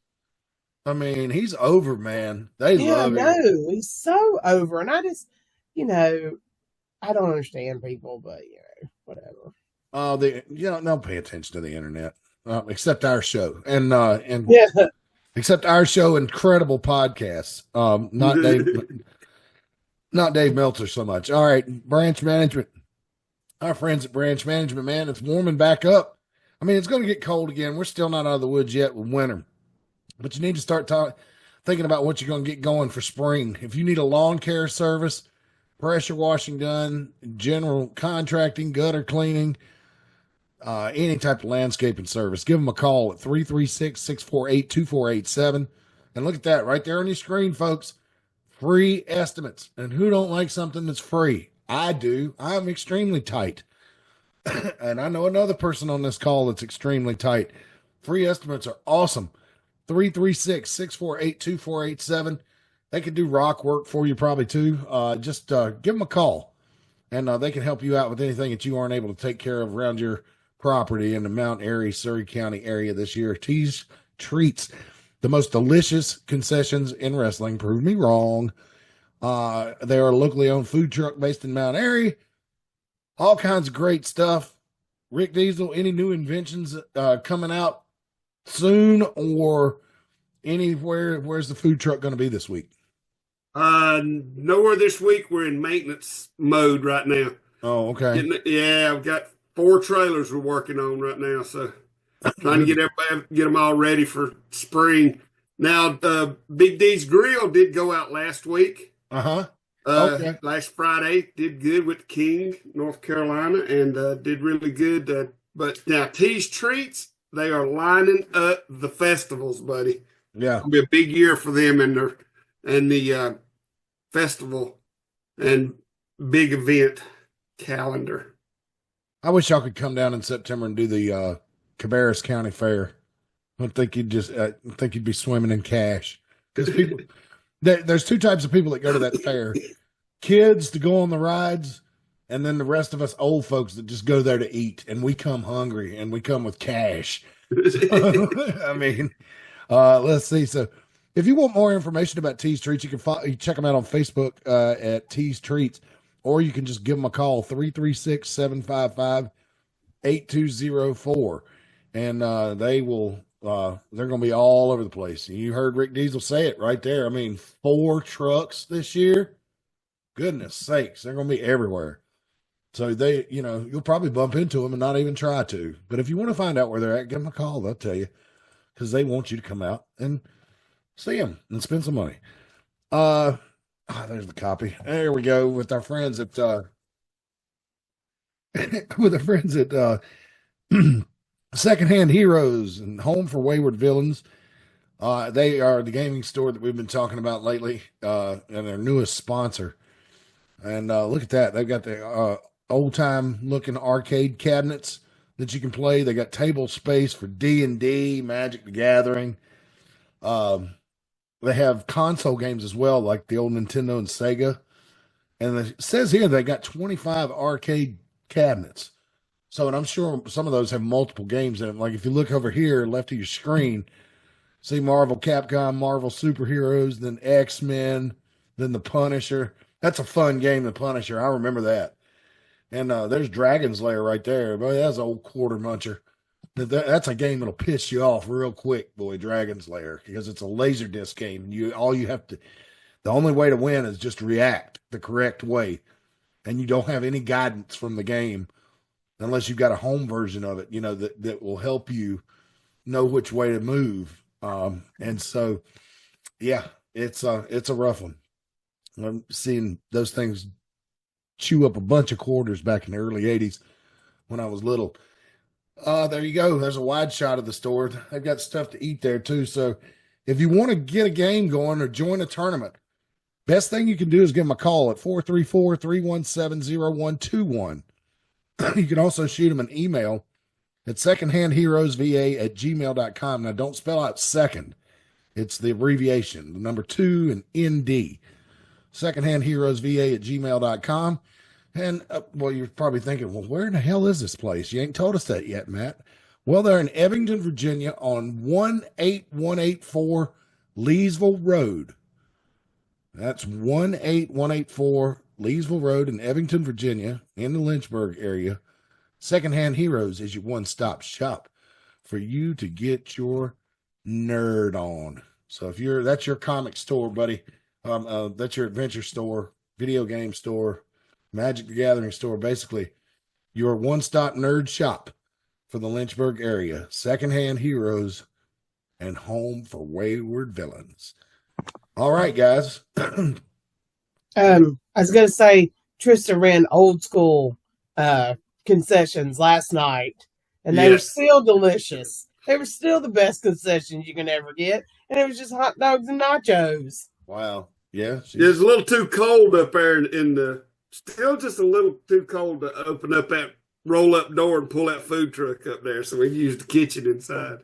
Speaker 1: I mean, he's over, man. They love him.
Speaker 3: No, he's so over. And I just, I don't understand people, but whatever.
Speaker 1: They'll pay attention to the internet, except our show and except our show, incredible podcasts. Not Dave Meltzer so much. All right, Branch Management. Our friends at Branch Management, man, it's warming back up. I mean, it's going to get cold again. We're still not out of the woods yet with winter, but you need to start thinking about what you're going to get going for spring. If you need a lawn care service, pressure washing done, general contracting, gutter cleaning, any type of landscaping service, give them a call at 336-648-2487. And look at that right there on your screen, folks. Free estimates. And who don't like something that's free? I do. I'm extremely tight. And I know another person on this call that's extremely tight. Free estimates are awesome. 336-648-2487. They can do rock work for you probably too. Just give them a call, and they can help you out with anything that you aren't able to take care of around your property in the Mount Airy, Surrey County area this year. Tees Treats, the most delicious concessions in wrestling. Prove me wrong. They are a locally owned food truck based in Mount Airy. All kinds of great stuff. Rick Diesel, any new inventions coming out soon or anywhere? Where's the food truck going to be this week?
Speaker 2: Nowhere this week. We're in maintenance mode right now.
Speaker 1: Oh, okay.
Speaker 2: I've got 4 trailers we're working on right now, so trying to get them all ready for spring. Now, Big D's Grill did go out last week.
Speaker 1: Okay.
Speaker 2: Last Friday did good with King, North Carolina, and did really good. But now Tees Treats, they are lining up the festivals, buddy.
Speaker 1: Yeah,
Speaker 2: it'll be a big year for them and the festival and big event calendar.
Speaker 1: I wish y'all could come down in September and do the Cabarrus County Fair. I think you'd be swimming in cash, because people. There's 2 types of people that go to that fair: kids to go on the rides, and then the rest of us old folks that just go there to eat. And we come hungry, and we come with cash. I mean, let's see. So, if you want more information about Tees Treats, you can check them out on Facebook at Tees Treats, or you can just give them a call 336-755-8204, and they will. They're going to be all over the place. You heard Rick Diesel say it right there. I mean, 4 trucks this year. Goodness sakes, they're going to be everywhere. So you'll probably bump into them and not even try to. But if you want to find out where they're at, give them a call. They'll tell you, because they want you to come out and see them and spend some money. There's the copy. There we go with our friends at Secondhand Heroes and Home for Wayward Villains. They are the gaming store that we've been talking about lately, and their newest sponsor. And look at that. They've got the old-time looking arcade cabinets that you can play. They got table space for D&D, Magic the Gathering. They have console games as well, like the old Nintendo and Sega. And it says here they got 25 arcade cabinets. So, and I'm sure some of those have multiple games in them. Like if you look over here, left of your screen, see Marvel, Capcom, Marvel Superheroes, then X-Men, then the Punisher. That's a fun game, the Punisher. I remember that. And there's Dragon's Lair right there. Boy, that's an old quarter muncher. That's a game that'll piss you off real quick, boy. Dragon's Lair, because it's a laser disc game. The only way to win is just react the correct way, and you don't have any guidance from the game unless you've got a home version of it. That will help you know which way to move. And so, yeah, it's a rough one. I'm seeing those things chew up a bunch of quarters back in the early 80s when I was little. There you go. There's a wide shot of the store. They've got stuff to eat there too. So if you want to get a game going or join a tournament, best thing you can do is give them a call at 434-317-0121. You can also shoot them an email at secondhandheroesva@gmail.com. Now don't spell out second. It's the abbreviation, the number 2 and ND. Secondhandheroesva@gmail.com. And, well, you're probably thinking, well, where in the hell is this place? You ain't told us that yet, Matt. Well, they're in Evington, Virginia on 18184 Leesville Road. That's 18184 Leesville Road in Evington, Virginia, in the Lynchburg area. Secondhand Heroes is your one-stop shop for you to get your nerd on. So if that's your comic store, buddy, that's your adventure store, video game store, Magic the Gathering store, basically your one-stop nerd shop for the Lynchburg area. Secondhand Heroes and home for wayward villains. All right, guys.
Speaker 3: I was going to say, Trista ran old school concessions last night, and they were still delicious. They were still the best concessions you can ever get, and it was just hot dogs and nachos.
Speaker 1: Wow. Yeah.
Speaker 2: It's a little too cold up there still just a little too cold to open up that roll-up door and pull that food truck up there. So we used the kitchen inside.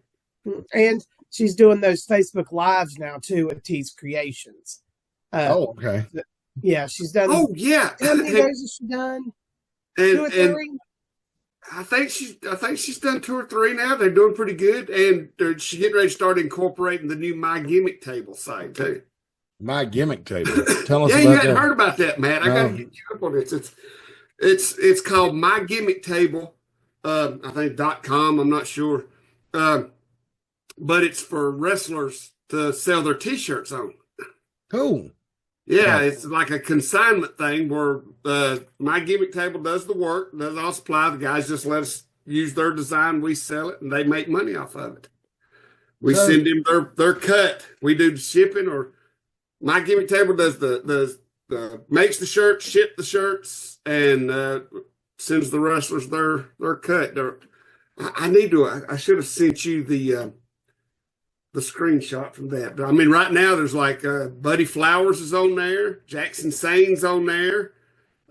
Speaker 3: And she's doing those Facebook Lives now, too, at T's Creations.
Speaker 1: Okay.
Speaker 3: Yeah, she's done.
Speaker 2: Oh, yeah.
Speaker 3: How many of those has she done? 2 or 3?
Speaker 2: I think she's done 2 or 3 now. They're doing pretty good. And she's getting ready to start incorporating the new My Gimmick Table site, too.
Speaker 1: My Gimmick Table. Tell us about that.
Speaker 2: Yeah, you hadn't heard about that, Matt. I got to get you up on this. It's called My Gimmick Table. I think .com. I'm not sure, but it's for wrestlers to sell their T-shirts on.
Speaker 1: Cool.
Speaker 2: Yeah, it's like a consignment thing where My Gimmick Table does the work, does all supply. The guys just let us use their design. We sell it, and they make money off of it. We send them their cut. We do the shipping, or My Gimmick Table does makes the shirts, ship the shirts, and sends the wrestlers their cut. I should have sent you the screenshot from that. But I mean, right now there's like Buddy Flowers is on there, Jackson Sane's on there,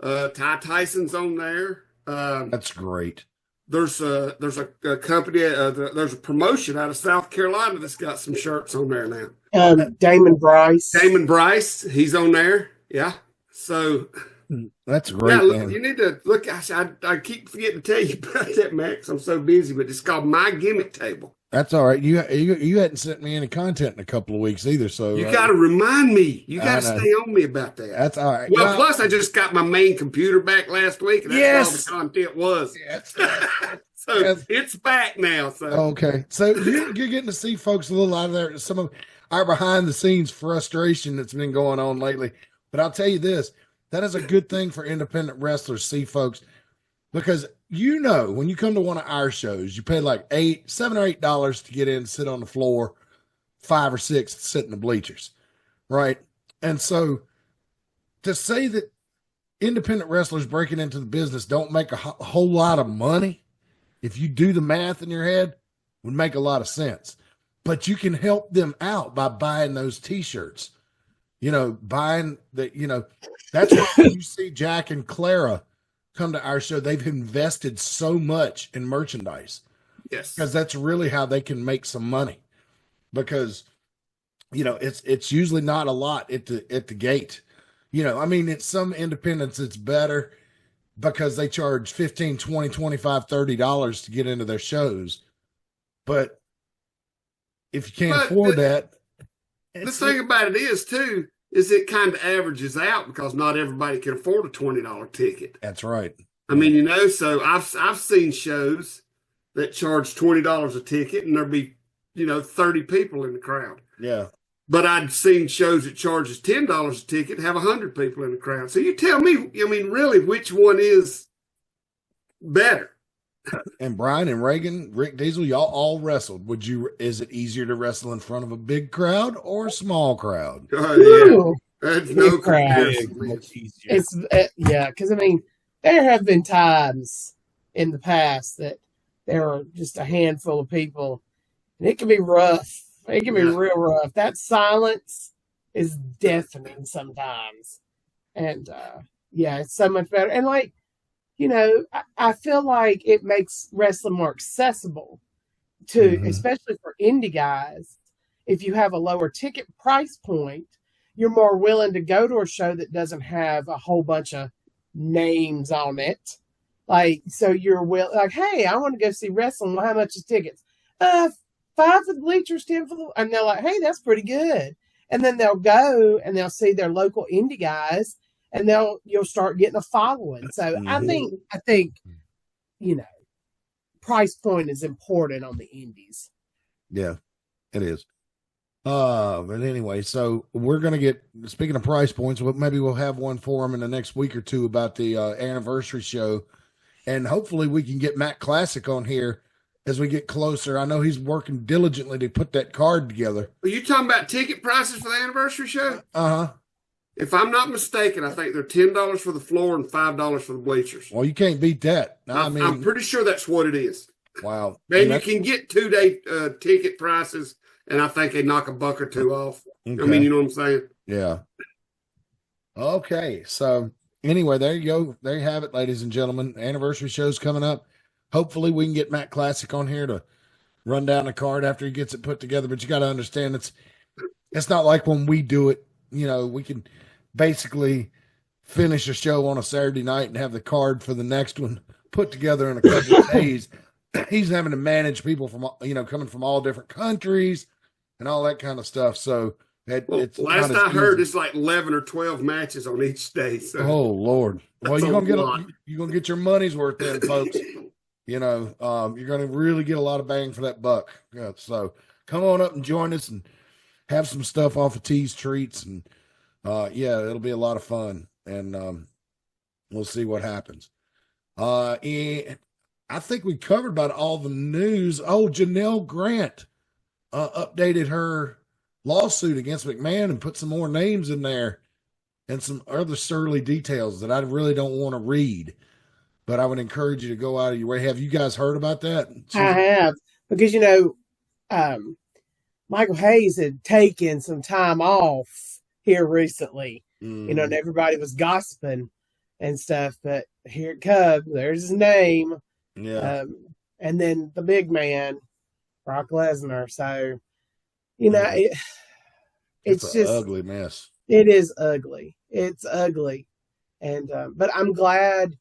Speaker 2: Ty Tyson's on there.
Speaker 1: That's great.
Speaker 2: There's a company, there's a promotion out of South Carolina that's got some shirts on there now.
Speaker 3: Damon Bryce,
Speaker 2: he's on there. Yeah. So
Speaker 1: that's great.
Speaker 2: Yeah, look, you need to look. I keep forgetting to tell you about that, Max. I'm so busy, but it's called My Gimmick Table.
Speaker 1: That's all right. You hadn't sent me any content in a couple of weeks either, so
Speaker 2: you got to remind me. You got to stay on me about that.
Speaker 1: That's all right.
Speaker 2: Well, plus I just got my main computer back last week, and that's all the content was. Yes. So it's back now. So
Speaker 1: okay, so you're getting to see folks a little out of there. Some of our behind the scenes frustration that's been going on lately. But I'll tell you this: that is a good thing for independent wrestlers. See, folks, because when you come to one of our shows, you pay like $7 or $8 to get in, sit on the floor, 5 or 6 to sit in the bleachers, right? And so to say that independent wrestlers breaking into the business don't make a whole lot of money, if you do the math in your head, would make a lot of sense. But you can help them out by buying those T-shirts. Buying that. That's why you see Jack and Clara come to our show. They've invested so much in merchandise.
Speaker 2: Yes.
Speaker 1: Because that's really how they can make some money. Because, it's usually not a lot at the gate. At some independents it's better. because they charge $15, $20, $25, $30 to get into their shows. But if you can't afford that,
Speaker 2: the thing about it is too, is it kind of averages out because not everybody can afford a $20 ticket.
Speaker 1: That's right.
Speaker 2: I mean, you know, so I've seen shows that charge $20 a ticket and there'll be, you know, 30 people in the crowd.
Speaker 1: Yeah.
Speaker 2: But I'd seen shows that charges $10 a ticket have 100 people in the crowd. So you tell me, I mean, really, which one is better?
Speaker 1: And Brian and Reagan, Rick Diesel, y'all all wrestled. Is it easier to wrestle in front of a big crowd or a small crowd?
Speaker 2: Yeah. That's no comparison.
Speaker 4: Much easier.
Speaker 3: It's yeah, because I mean, there have been times in the past that there are just a handful of people, and it can be rough. It can be real rough. That silence is deafening sometimes, and yeah, it's so much better. And like, you know, I feel like it makes wrestling more accessible to, especially for indie guys. If you have a lower ticket price point, you're more willing to go to a show that doesn't have a whole bunch of names on it. Like, so you're like, hey, I want to go see wrestling. Well, how much is tickets? 5 for the bleachers, 10 for the, and they're like, hey, that's pretty good. And then they'll go and they'll see their local indie guys, and you'll start getting a following. So I think, you know, price point is important on the indies.
Speaker 1: Yeah, it is. But anyway, so we're going to get, speaking of price points, maybe we'll have one for them in the next week or two about the anniversary show. And hopefully we can get Matt Classic on here as we get closer. I know he's working diligently to put that card together.
Speaker 2: Are you talking about ticket prices for the anniversary show?
Speaker 1: Uh-huh.
Speaker 2: If I'm not mistaken, I think they're $10 for the floor and $5 for the bleachers.
Speaker 1: Well, you can't beat that.
Speaker 2: I'm pretty sure that's what it is.
Speaker 1: Wow.
Speaker 2: Then you can get 2-day ticket prices, and I think they knock $1 or $2 off. Okay. I mean, you know what I'm saying?
Speaker 1: Yeah. Okay. So anyway, there you go. There you have it, ladies and gentlemen. Anniversary show's coming up. Hopefully we can get Matt Classic on here to run down the card after he gets it put together. But you got to understand, it's not like when we do it, you know, we can basically finish a show on a Saturday night and have the card for the next one put together in a couple of days. He's having to manage people from, you know, coming from all different countries and all that kind of stuff. So it's
Speaker 2: last I heard, it's like 11 or 12 matches on each day. So.
Speaker 1: Oh Lord! Well, you're gonna get your money's worth then, folks. You know, you're gonna really get a lot of bang for that buck. Yeah, so come on up and join us and have some stuff off of T's Treats, and yeah, it'll be a lot of fun, and we'll see what happens. And I think we covered about all the news. Oh, Janelle Grant updated her lawsuit against McMahon and put some more names in there and some other surly details that I really don't want to read, but I would encourage you to go out of your way. Have you guys heard about that?
Speaker 3: I have, because, you know, Michael Hayes had taken some time off here recently, you know, and everybody was gossiping and stuff, but here it comes. There's his name.
Speaker 1: Yeah.
Speaker 3: And then the big man, Brock Lesnar. So, you know, it's just
Speaker 1: an ugly mess.
Speaker 3: It is ugly. It's ugly. And, but I'm glad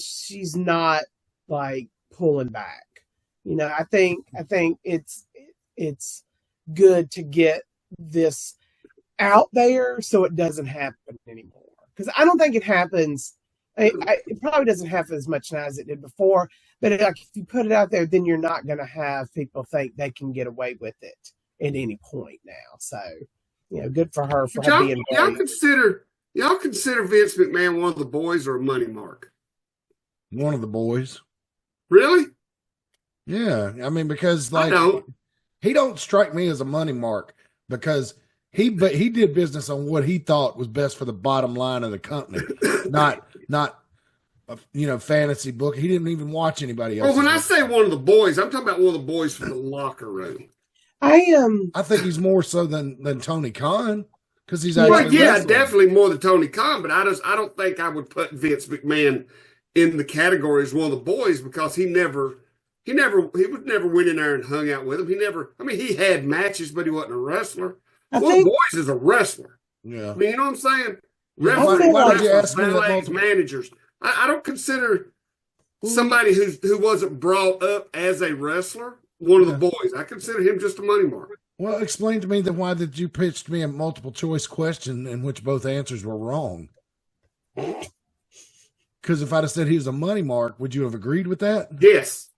Speaker 3: she's not like pulling back. You know, I think it's good to get this out there so it doesn't happen anymore. Because I don't think it happens. It probably doesn't happen as much now as it did before. But like, if you put it out there, then you're not going to have people think they can get away with it at any point now. So, you know, good for her for being.
Speaker 2: Y'all consider Vince McMahon one of the boys or a money mark?
Speaker 1: One of the boys.
Speaker 2: Really?
Speaker 1: Yeah, I mean, because like he don't strike me as a money mark, because he did business on what he thought was best for the bottom line of the company, not you know, fantasy book. He didn't even watch anybody else.
Speaker 2: Well, when I say one of the boys, I'm talking about one of the boys from the locker room.
Speaker 3: I
Speaker 1: think he's more so than Tony Khan, because he's actually
Speaker 2: wrestling. Definitely more than Tony Khan, but I don't think I would put Vince McMahon in the category as one of the boys, because he would never went in there and hung out with him. He had matches, but he wasn't a wrestler. One of the boys is a wrestler.
Speaker 1: Yeah.
Speaker 2: I mean, you know what I'm saying?
Speaker 1: Why did you ask me
Speaker 2: managers. I don't consider somebody who wasn't brought up as a wrestler one of the boys. I consider him just a money mark.
Speaker 1: Well, explain to me then why that you pitched me a multiple choice question in which both answers were wrong. Because if I'd have said he was a money mark, would you have agreed with that?
Speaker 2: Yes.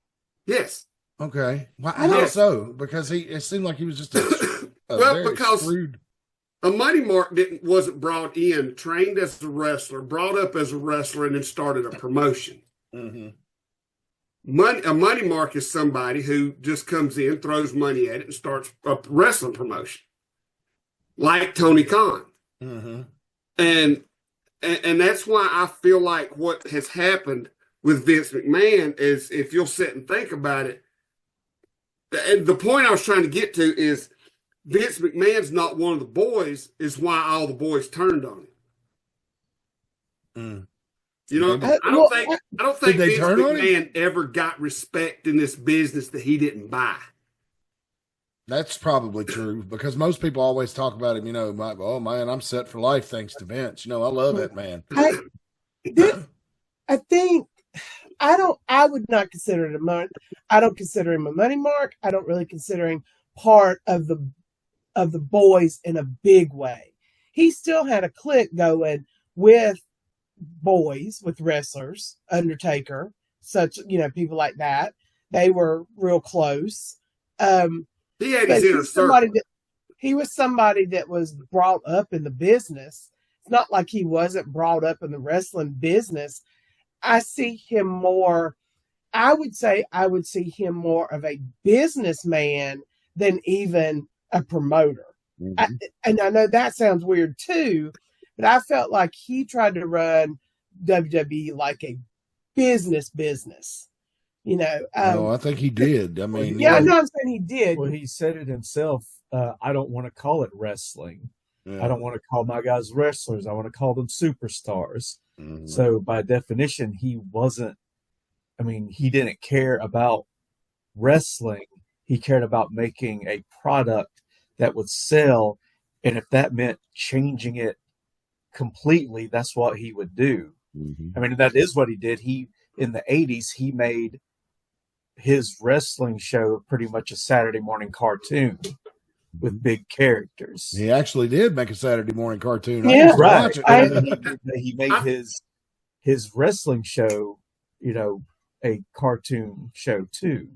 Speaker 2: Yes.
Speaker 1: Okay. Why, how so? Because it seemed like he was just a very
Speaker 2: because
Speaker 1: shrewd.
Speaker 2: a money mark wasn't brought in, trained as a wrestler, brought up as a wrestler, and then started a promotion.
Speaker 1: Mm-hmm.
Speaker 2: A money mark is somebody who just comes in, throws money at it, and starts a wrestling promotion, like Tony Khan.
Speaker 1: Mm-hmm.
Speaker 2: And that's why I feel like what has happened with Vince McMahon is, if you'll sit and think about it, and the point I was trying to get to is Vince McMahon's not one of the boys, is why all the boys turned on him.
Speaker 1: Mm.
Speaker 2: You know, I don't think Vince McMahon ever got respect in this business that he didn't buy.
Speaker 1: That's probably true, because most people always talk about him, you know, oh man, I'm set for life thanks to Vince. You know, I love that man.
Speaker 3: I think I would not consider it I don't consider him a money mark. I don't really consider him part of the boys in a big way. He still had a clique going with boys, with wrestlers, Undertaker, such, you know, people like that. They were real close.
Speaker 2: He had his inner circle.
Speaker 3: He was somebody that was brought up in the business. It's not like he wasn't brought up in the wrestling business. I see him more, I would see him more of a businessman than even a promoter.
Speaker 1: Mm-hmm.
Speaker 3: And I know that sounds weird too, but I felt like he tried to run WWE like a business. You know,
Speaker 1: no, I think he did. I mean,
Speaker 3: yeah, I know I'm saying he did.
Speaker 4: Well, he said it himself. I don't want to call it wrestling.
Speaker 1: Yeah.
Speaker 4: I don't want to call my guys wrestlers. I want to call them superstars.
Speaker 1: Mm-hmm.
Speaker 4: So by definition, he didn't care about wrestling. He cared about making a product that would sell. And if that meant changing it completely, that's what he would do.
Speaker 1: Mm-hmm.
Speaker 4: I mean, that is what he did. In the 80s, he made his wrestling show pretty much a Saturday morning cartoon with big characters.
Speaker 1: He actually did make a Saturday morning cartoon.
Speaker 3: Yeah,
Speaker 1: right.
Speaker 4: He made his wrestling show, you know, a cartoon show too.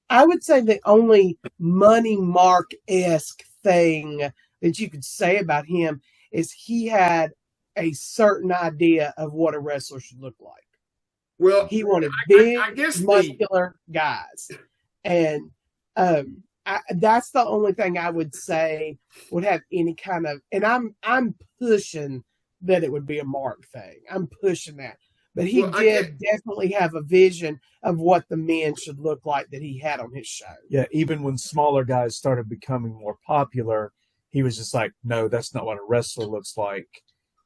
Speaker 3: I would say the only money mark-esque thing that you could say about him is he had a certain idea of what a wrestler should look like.
Speaker 2: Well,
Speaker 3: he wanted big,
Speaker 2: I guess
Speaker 3: muscular guys, and that's the only thing I would say would have any kind of. And I'm pushing that it would be a Mark thing. I'm pushing that, but he did definitely have a vision of what the men should look like that he had on his show.
Speaker 4: Yeah, even when smaller guys started becoming more popular, he was just like, "No, that's not what a wrestler looks like,"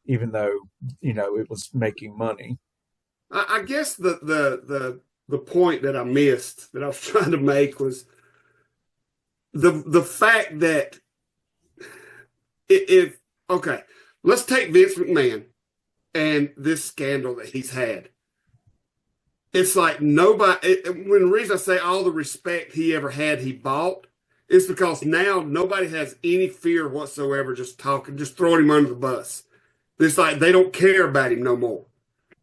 Speaker 4: even though, you know, it was making money.
Speaker 2: I guess the point that I missed that I was trying to make was the fact that let's take Vince McMahon and this scandal that he's had. It's like when the reason I say all the respect he ever had he bought is because now nobody has any fear whatsoever just throwing him under the bus. It's like they don't care about him no more.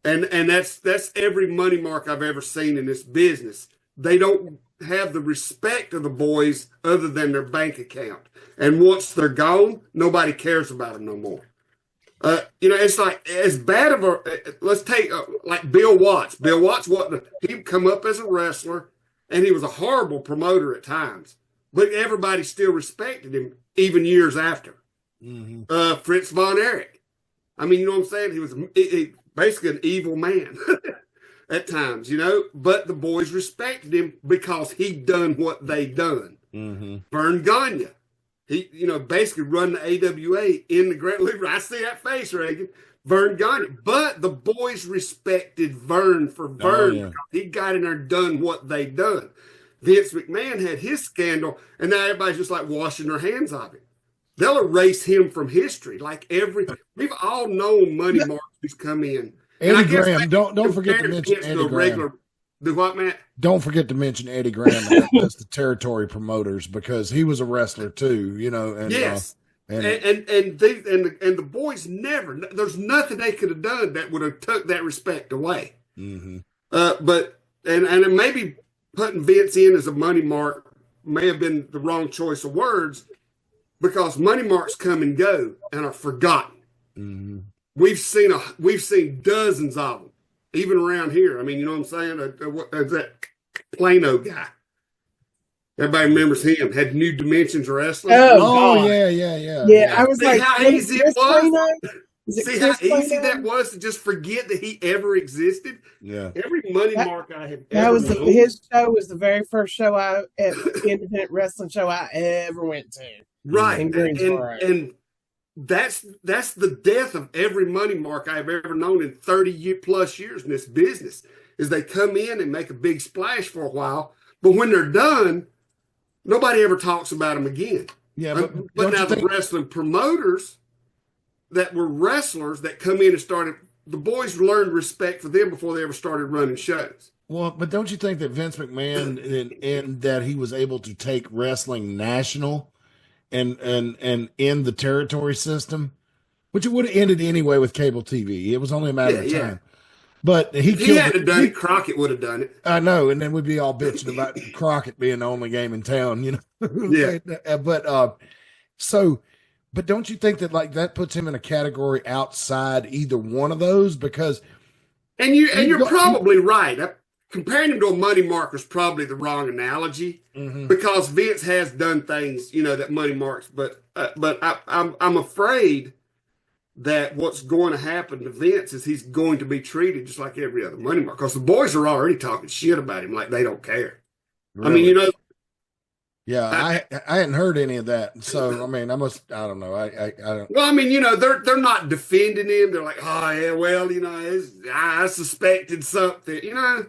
Speaker 2: And that's every money mark I've ever seen in this business. They don't have the respect of the boys other than their bank account. And once they're gone, nobody cares about them no more. You know, it's like as bad of let's take like Bill Watts. Bill Watts he'd come up as a wrestler, and he was a horrible promoter at times, but everybody still respected him even years after.
Speaker 1: Mm-hmm.
Speaker 2: Fritz von Erich. I mean, you know what I'm saying? He was basically an evil man at times, you know, but the boys respected him because he'd done what they done.
Speaker 1: Mm-hmm.
Speaker 2: Vern Gagne, he, you know, basically run the AWA in the Grand League. I see that face, Reagan. Vern Gagne, but the boys respected Vern for Vern because he got in there and done what they done. Vince McMahon had his scandal, and now everybody's just like washing their hands of it. They'll erase him from history. We've all known money marks who's come in And I
Speaker 1: Eddie
Speaker 2: guess
Speaker 1: Graham.
Speaker 2: maybe
Speaker 1: Don't forget to
Speaker 2: compared
Speaker 1: mention
Speaker 2: against
Speaker 1: Eddie
Speaker 2: a
Speaker 1: Graham.
Speaker 2: regular. Do what, Matt?
Speaker 1: Don't forget to mention Eddie Graham. That's the territory promoters, because he was a wrestler too, you know. And
Speaker 2: Yes.
Speaker 1: and
Speaker 2: The boys never. There's nothing they could have done that would have took that respect away.
Speaker 1: mm-hmm.
Speaker 2: But maybe putting Vince in as a money mark may have been the wrong choice of words, because money marks come and go and are forgotten.
Speaker 1: Mm-hmm.
Speaker 2: We've seen dozens of them, even around here. I mean, you know what I'm saying? That Plano guy. Everybody remembers him. Had New Dimensions Wrestling.
Speaker 3: Oh, God.
Speaker 1: Yeah.
Speaker 3: I was
Speaker 2: See
Speaker 3: like,
Speaker 2: how
Speaker 3: was
Speaker 2: easy
Speaker 3: it
Speaker 2: it
Speaker 3: Chris
Speaker 2: was?
Speaker 3: Plano? Is it
Speaker 2: See
Speaker 3: Chris
Speaker 2: how easy
Speaker 3: Plano?
Speaker 2: that was to just forget that he ever existed?
Speaker 1: Yeah.
Speaker 2: Every money mark I have
Speaker 3: That
Speaker 2: ever
Speaker 3: was
Speaker 2: known.
Speaker 3: his show was the very first show independent wrestling show I ever went to.
Speaker 2: Right.
Speaker 3: In Greensboro.
Speaker 2: And that's the death of every money mark I've ever known in 30 plus years in this business, is they come in and make a big splash for a while, but when they're done, nobody ever talks about them again.
Speaker 1: Yeah,
Speaker 2: but now the wrestling promoters that were wrestlers that come in and started, the boys learned respect for them before they ever started running shows.
Speaker 1: Well, but don't you think that Vince McMahon and that he was able to take wrestling national and in the territory system, which it would have ended anyway with cable TV. It was only a matter of time. But
Speaker 2: if he hadn't done it, Crockett would have done it.
Speaker 1: I know, and then we'd be all bitching about Crockett being the only game in town, you know.
Speaker 2: Yeah.
Speaker 1: But don't you think that like that puts him in a category outside either one of those? Because
Speaker 2: you're probably right. Comparing him to a money marker is probably the wrong analogy, because Vince has done things, you know, that money marks. But I'm afraid that what's going to happen to Vince is he's going to be treated just like every other money mark, because the boys are already talking shit about him like they don't care.
Speaker 1: Really?
Speaker 2: I mean, you know.
Speaker 1: Yeah, I hadn't heard any of that. So I mean, I don't know. I don't.
Speaker 2: Well, I mean, you know, they're not defending him. They're like, oh yeah, well, you know, I suspected something, you know.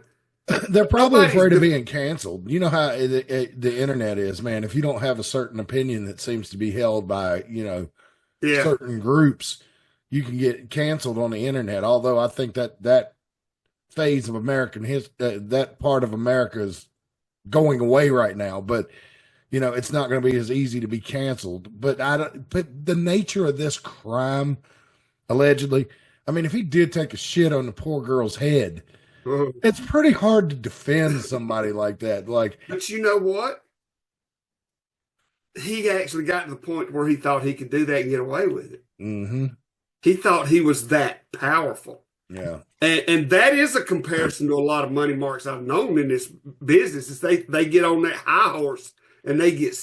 Speaker 1: They're probably afraid of being canceled. You know how the internet is, man. If you don't have a certain opinion that seems to be held by, you know, certain groups, you can get canceled on the internet. Although I think that phase of American history, that part of America is going away right now. But you know, it's not going to be as easy to be canceled. But But the nature of this crime, allegedly, I mean, if he did take a shit on the poor girl's head, it's pretty hard to defend somebody like that. Like,
Speaker 2: but you know what? He actually got to the point where he thought he could do that and get away with it.
Speaker 1: Mm-hmm.
Speaker 2: He thought he was that powerful.
Speaker 1: Yeah.
Speaker 2: And that is a comparison to a lot of money marks I've known in this business. Is they get on that high horse and they get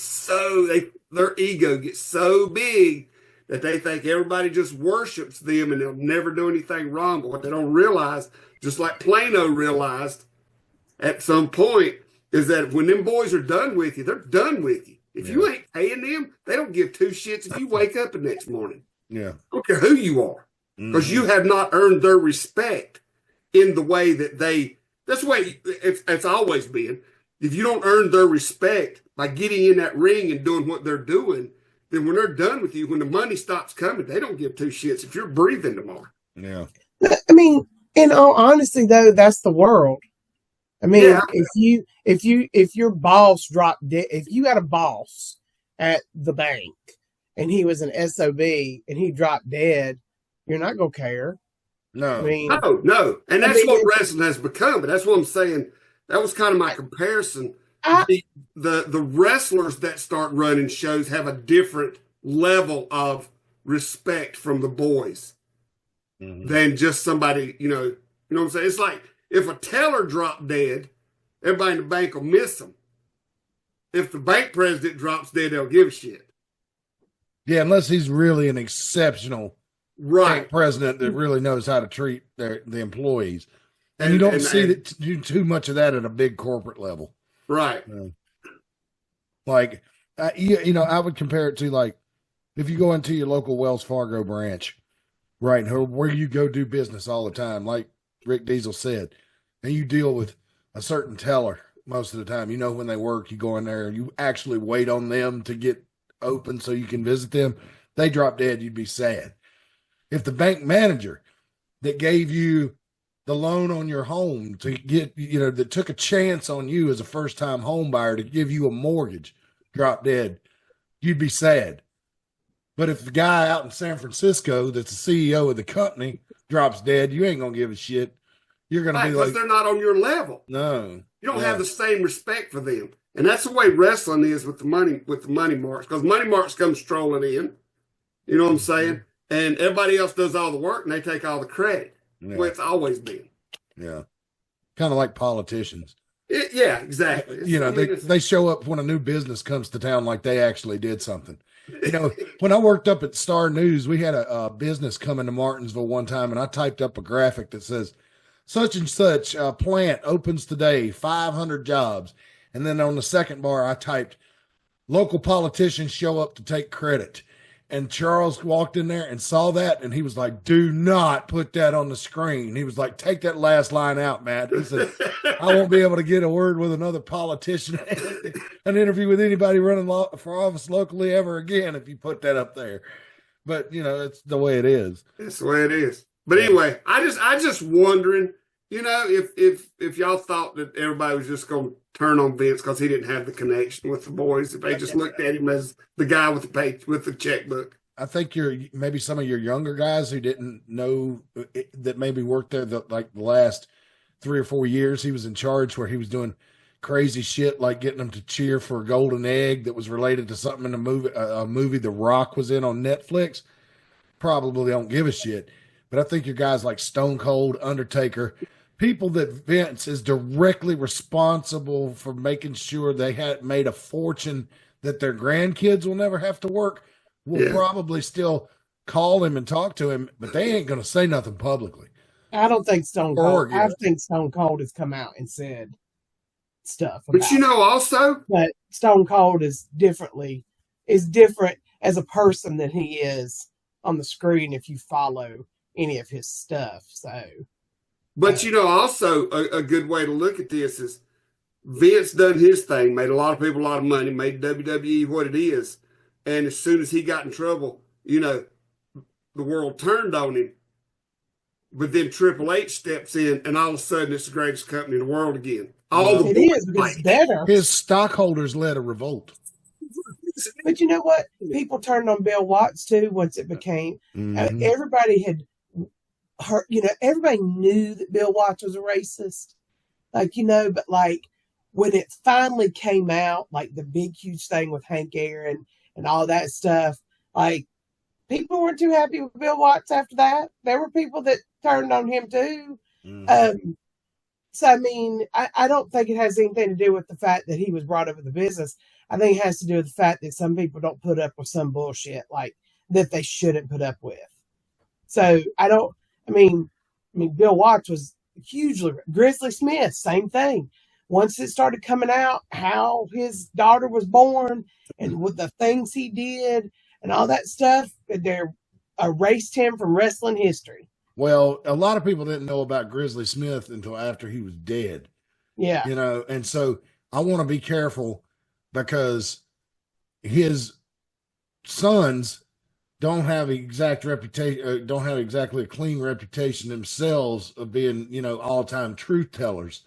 Speaker 2: their ego gets so big that they think everybody just worships them and they'll never do anything wrong. But what they don't realize, just like Plano realized at some point, is that when them boys are done with you, they're done with you. If you ain't paying them, they don't give two shits if you wake up the next morning.
Speaker 1: Yeah.
Speaker 2: I don't care who you are, because you have not earned their respect in the way that that's the way it's always been. If you don't earn their respect by getting in that ring and doing what they're doing, then when they're done with you, when the money stops coming, they don't give two shits if you're breathing tomorrow.
Speaker 1: Yeah.
Speaker 3: I mean, in all honesty, though, that's the world. I mean, if your boss dropped dead, if you had a boss at the bank and he was an SOB and he dropped dead, you're not gonna care.
Speaker 1: No.
Speaker 3: I mean,
Speaker 2: no, and that's what wrestling has become. But that's what I'm saying. That was kind of my comparison. The wrestlers that start running shows have a different level of respect from the boys than just somebody, you know what I'm saying? It's like if a teller dropped dead, everybody in the bank will miss him. If the bank president drops dead, they'll give a shit.
Speaker 1: Yeah, unless he's really an exceptional bank president that really knows how to treat the employees. And you don't see too much of that at a big corporate level.
Speaker 2: Right.
Speaker 1: Like, you know, I would compare it to like if you go into your local Wells Fargo branch, right, where you go do business all the time, like Rick Diesel said, and you deal with a certain teller most of the time. You know, when they work, you go in there and you actually wait on them to get open so you can visit them. They drop dead, you'd be sad. If the bank manager that gave you the loan on your home to get, that took a chance on you as a first time home buyer to give you a mortgage, drop dead, you'd be sad. But if the guy out in San Francisco that's the CEO of the company drops dead, you ain't going to give a shit. You're going to be like,
Speaker 2: because they're not on your level.
Speaker 1: No.
Speaker 2: You don't have the same respect for them. And that's the way wrestling is with the money marks, because money marks come strolling in. You know what I'm saying? And everybody else does all the work and they take all the credit. Yeah. Where it's always been.
Speaker 1: Yeah. Kind of like politicians.
Speaker 2: Yeah, exactly.
Speaker 1: They show up when a new business comes to town like they actually did something. When I worked up at Star News, we had a business come into Martinsville one time, and I typed up a graphic that says, such and such plant opens today, 500 jobs. And then on the second bar, I typed, local politicians show up to take credit. And Charles walked in there and saw that, and he was like, do not put that on the screen. He was like, take that last line out, Matt. He said, I won't be able to get a word with another politician, an interview with anybody running for office locally ever again if you put that up there. But, it's the way it is.
Speaker 2: It's the way it is. But anyway, I just wondering, if y'all thought that everybody was just going to turn on Vince because he didn't have the connection with the boys, if they just looked at him as the guy with the checkbook.
Speaker 1: I think maybe some of your younger guys who didn't know that maybe worked there the last 3 or 4 years he was in charge, where he was doing crazy shit like getting them to cheer for a golden egg that was related to something in a movie The Rock was in on Netflix. Probably don't give a shit. But I think your guys like Stone Cold, Undertaker, people that Vince is directly responsible for making sure they had made a fortune that their grandkids will never have to work, will probably still call him and talk to him, but they ain't going to say nothing publicly.
Speaker 3: I don't think Stone Cold. I think Stone Cold has come out and said stuff.
Speaker 2: But also,
Speaker 3: but Stone Cold is different as a person than he is on the screen if you follow any of his stuff. So,
Speaker 2: but also a good way to look at this is Vince done his thing, made a lot of people a lot of money, made WWE what it is, and as soon as he got in trouble, the world turned on him. But then Triple H steps in, and all of a sudden, it's the greatest company in the world again.
Speaker 3: It is, but it's better.
Speaker 1: His stockholders led a revolt.
Speaker 3: But you know what? People turned on Bill Watts too once it became. Everybody had heard. Everybody knew that Bill Watts was a racist. But when it finally came out, like the big huge thing with Hank Aaron and all that stuff, people weren't too happy with Bill Watts after that. There were people that turned on him too. So, I mean, I don't think it has anything to do with the fact that he was brought up in the business. I think it has to do with the fact that some people don't put up with some bullshit that they shouldn't put up with. So, Bill Watts was hugely, Grizzly Smith, same thing. Once it started coming out how his daughter was born and with the things he did and all that stuff, they erased him from wrestling history.
Speaker 1: Well, a lot of people didn't know about Grizzly Smith until after he was dead.
Speaker 3: Yeah.
Speaker 1: And so I want to be careful because his sons don't have exactly a clean reputation themselves of being, all-time truth tellers.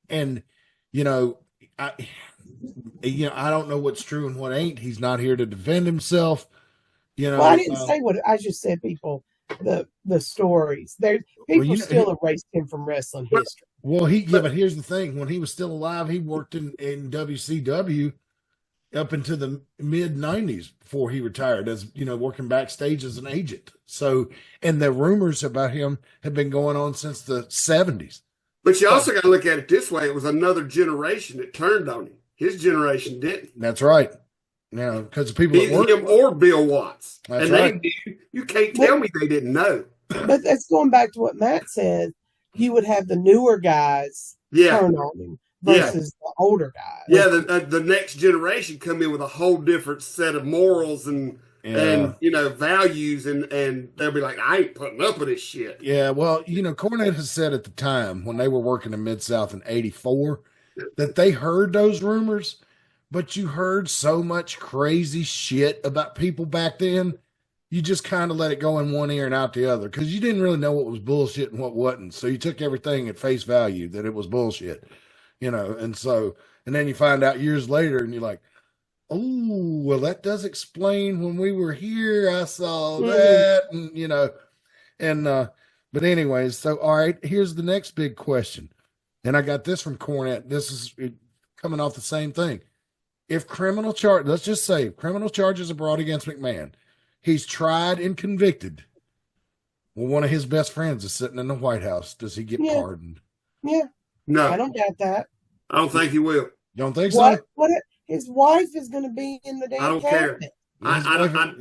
Speaker 1: And, I don't know what's true and what ain't. He's not here to defend himself.
Speaker 3: Well, I didn't say what I just said. People, the stories. People still erased him from wrestling history.
Speaker 1: Well, but here's the thing: when he was still alive, he worked in WCW up into the mid '90s before he retired, as working backstage as an agent. So, and the rumors about him have been going on since the '70s.
Speaker 2: But you also got to look at it this way: it was another generation that turned on him. His generation didn't.
Speaker 1: That's right. Because people that work,
Speaker 2: him or Bill Watts,
Speaker 1: and right.
Speaker 2: They knew. You can't tell me they didn't know.
Speaker 3: But that's going back to what Matt said. You would have the newer guys turn on him versus the older guys.
Speaker 2: Yeah, the next generation come in with a whole different set of morals and values, and they'll be like, I ain't putting up with this shit.
Speaker 1: Yeah, well, Cornette has said at the time when they were working in Mid-South in '84 that they heard those rumors, but you heard so much crazy shit about people back then you just kind of let it go in one ear and out the other because you didn't really know what was bullshit and what wasn't. So you took everything at face value that it was bullshit, and then you find out years later and you're like, oh, well, that does explain when we were here, I saw that, but anyways, so all right, here's the next big question. And I got this from Cornette. This is coming off the same thing. If let's just say criminal charges are brought against McMahon, he's tried and convicted. Well, one of his best friends is sitting in the White House. Does he get pardoned?
Speaker 3: Yeah.
Speaker 2: No,
Speaker 3: I don't doubt that.
Speaker 2: I don't think he will.
Speaker 1: Don't think
Speaker 3: What?
Speaker 1: so?
Speaker 3: What? His wife is going to be in the damn
Speaker 2: I don't
Speaker 3: cabinet.
Speaker 2: care.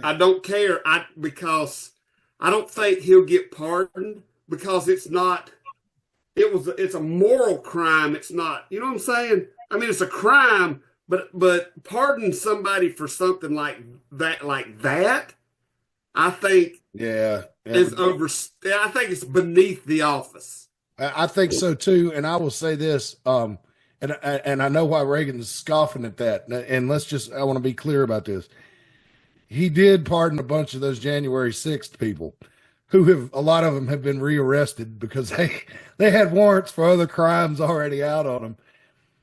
Speaker 2: I don't care. Because I don't think he'll get pardoned because it's not. It's a moral crime. It's not. You know what I'm saying? I mean, it's a crime, but pardon somebody for something like that, I think is over. I think it's beneath the office.
Speaker 1: I think so too. And I will say this. And I know why Reagan's scoffing at that. And I want to be clear about this. He did pardon a bunch of those January 6th people a lot of them have been rearrested because they had warrants for other crimes already out on them.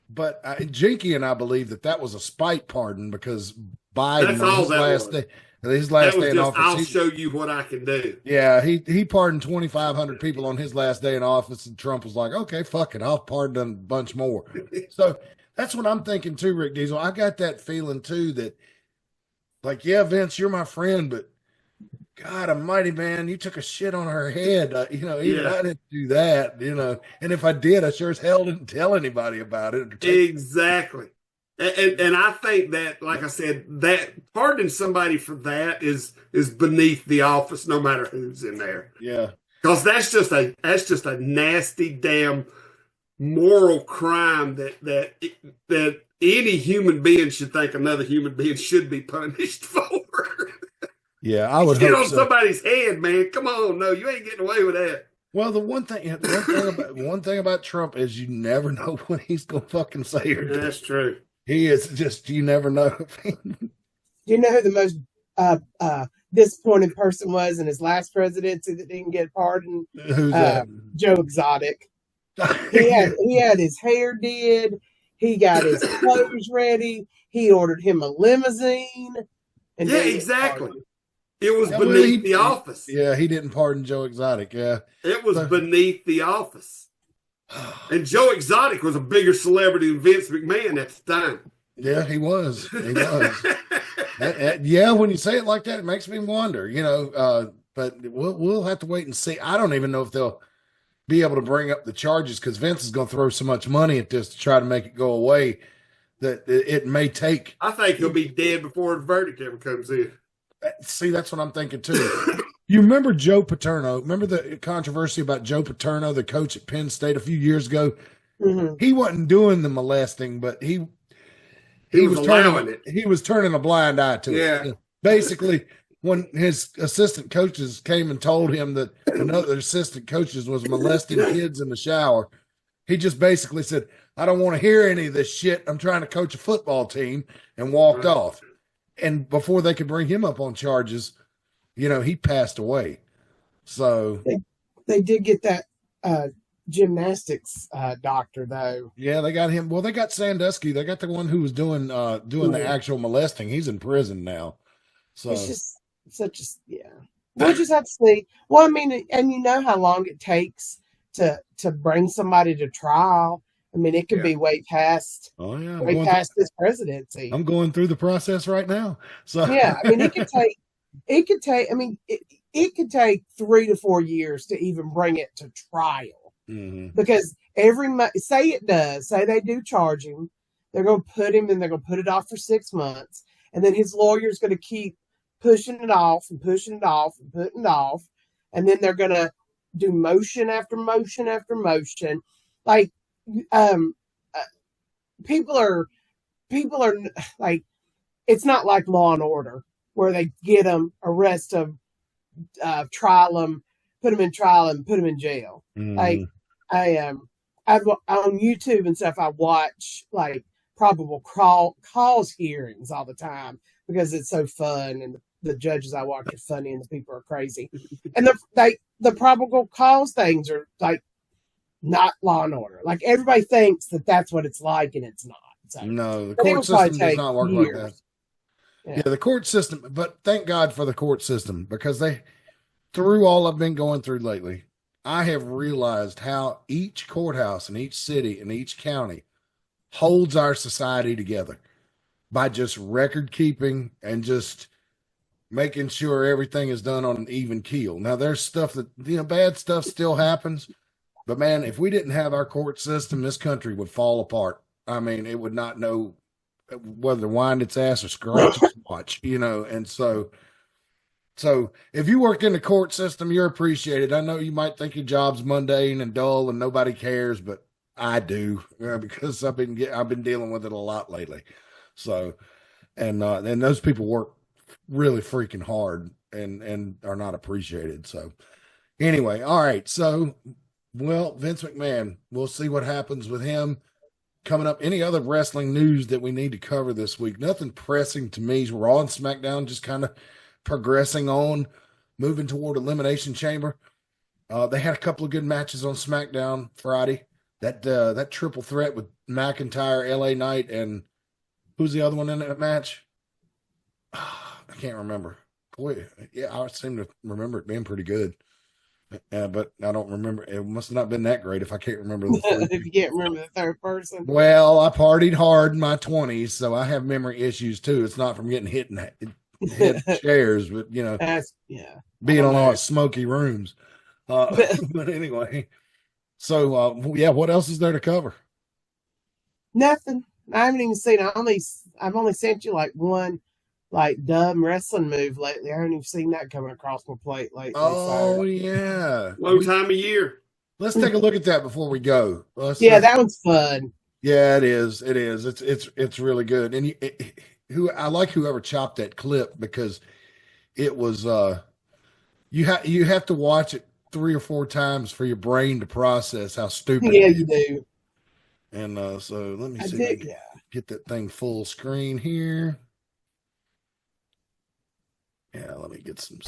Speaker 1: But Jinky and I believe that was a spite pardon because Biden,
Speaker 2: that's all
Speaker 1: his last day in office.
Speaker 2: I'll show you what I can do.
Speaker 1: Yeah, he pardoned 2,500 people on his last day in office, and Trump was like, okay, fuck it, I'll pardon a bunch more. So that's what I'm thinking too, Rick Diesel. I got that feeling too that, like, yeah, Vince, you're my friend, but God almighty, man, you took a shit on her head. I didn't do that, and if I did, I sure as hell didn't tell anybody about it.
Speaker 2: Exactly. And I think that, like I said, that pardoning somebody for that is beneath the office, no matter who's in there.
Speaker 1: Yeah,
Speaker 2: because that's just a nasty damn moral crime that any human being should think another human being should be punished for.
Speaker 1: Yeah, I would
Speaker 2: get
Speaker 1: hope
Speaker 2: on
Speaker 1: so.
Speaker 2: Somebody's head, man. Come on, no, you ain't getting away with that.
Speaker 1: Well, the one thing about Trump is you never know what he's gonna fucking say or do.
Speaker 2: That's true.
Speaker 1: He is just, you never know.
Speaker 3: You know who the most disappointing person was in his last presidency that didn't get pardoned?
Speaker 1: Who's that?
Speaker 3: Joe Exotic. He had his hair did. He got his clothes ready. He ordered him a limousine. And
Speaker 2: exactly. It was beneath the office.
Speaker 1: Yeah, he didn't pardon Joe Exotic. Yeah,
Speaker 2: it was beneath the office. And Joe Exotic was a bigger celebrity than Vince McMahon at the time.
Speaker 1: Yeah, he was. He was. Yeah, when you say it like that, it makes me wonder. But we'll have to wait and see. I don't even know if they'll be able to bring up the charges because Vince is going to throw so much money at this to try to make it go away that it may take.
Speaker 2: I think he'll be dead before the verdict ever comes in.
Speaker 1: See, that's what I'm thinking too. You remember Joe Paterno? Remember the controversy about Joe Paterno, the coach at Penn State a few years ago?
Speaker 3: Mm-hmm.
Speaker 1: He wasn't doing the molesting, but he was allowing it. He was turning a blind eye to it. Basically, when his assistant coaches came and told him that another assistant coaches was molesting kids in the shower, he just basically said, I don't want to hear any of this shit. I'm trying to coach a football team, and walked off. And before they could bring him up on charges, he passed away. So
Speaker 3: they did get that gymnastics doctor though.
Speaker 1: Yeah, they got him. Well, they got Sandusky. They got the one who was doing the actual molesting. He's in prison now. So
Speaker 3: it's just such a We'll just have to see. Well, I mean, and you know how long it takes to bring somebody to trial. I mean, it could be way past.
Speaker 1: Oh yeah,
Speaker 3: way past this presidency.
Speaker 1: I'm going through the process right now. So
Speaker 3: yeah, I mean, it could take. I mean, it could take 3 to 4 years to even bring it to trial.
Speaker 1: Mm-hmm.
Speaker 3: Because say they do charge him, they're going to put him and they're going to put it off for 6 months, and then his lawyer's going to keep pushing it off and pushing it off and putting it off, and then they're going to do motion after motion after motion, like. People are like, it's not like Law and Order where they get them, arrest them, trial them, put them in trial and put them in jail.
Speaker 1: Mm-hmm.
Speaker 3: Like I've on YouTube and stuff, I watch like probable cause hearings all the time because it's so fun and the judges I watch are funny and the people are crazy. And the probable cause things are like not Law and Order. Like everybody thinks that that's what it's like, and it's not. So,
Speaker 1: No, the
Speaker 3: but
Speaker 1: court system does not work like that.
Speaker 3: Yeah.
Speaker 1: The court system, but thank God for the court system, because through all I've been going through lately, I have realized how each courthouse in each city and each county holds our society together by just record keeping and just making sure everything is done on an even keel. Now, there's stuff that, bad stuff still happens, but man, if we didn't have our court system, this country would fall apart. I mean, it would not know whether to wind its ass or scratch its watch, and so if you work in the court system, you're appreciated. I know you might think your job's mundane and dull and nobody cares, but I do, because I've been dealing with it a lot lately. So, and those people work really freaking hard and are not appreciated. So anyway, all right. So, well, Vince McMahon, we'll see what happens with him coming up. Any other wrestling news that we need to cover this week? Nothing pressing to me. Raw and SmackDown just kind of progressing on, moving toward Elimination Chamber. They had a couple of good matches on SmackDown Friday. That triple threat with McIntyre, LA Knight, and who's the other one in that match? I can't remember. Boy, yeah, I seem to remember it being pretty good. But I don't remember. It must have not been that great if I can't remember the third.
Speaker 3: If you can't remember the third person.
Speaker 1: Well, I partied hard in my 20s, so I have memory issues too. It's not from getting hit chairs, but being on all the smoky rooms. But anyway, so what else is there to cover?
Speaker 3: Nothing. I haven't even seen. I've only sent you like one dumb wrestling move lately. I haven't even seen that coming across my plate lately.
Speaker 1: Oh yeah,
Speaker 2: low time of year.
Speaker 1: Let's take a look at that before we go.
Speaker 3: That one's fun.
Speaker 1: Yeah, it is. It is. It's really good. And I like whoever chopped that clip, because it was you have to watch it 3 or 4 times for your brain to process how stupid.
Speaker 3: Yeah, you do.
Speaker 1: And so let me see. Get that thing full screen here. Yeah, let me get some.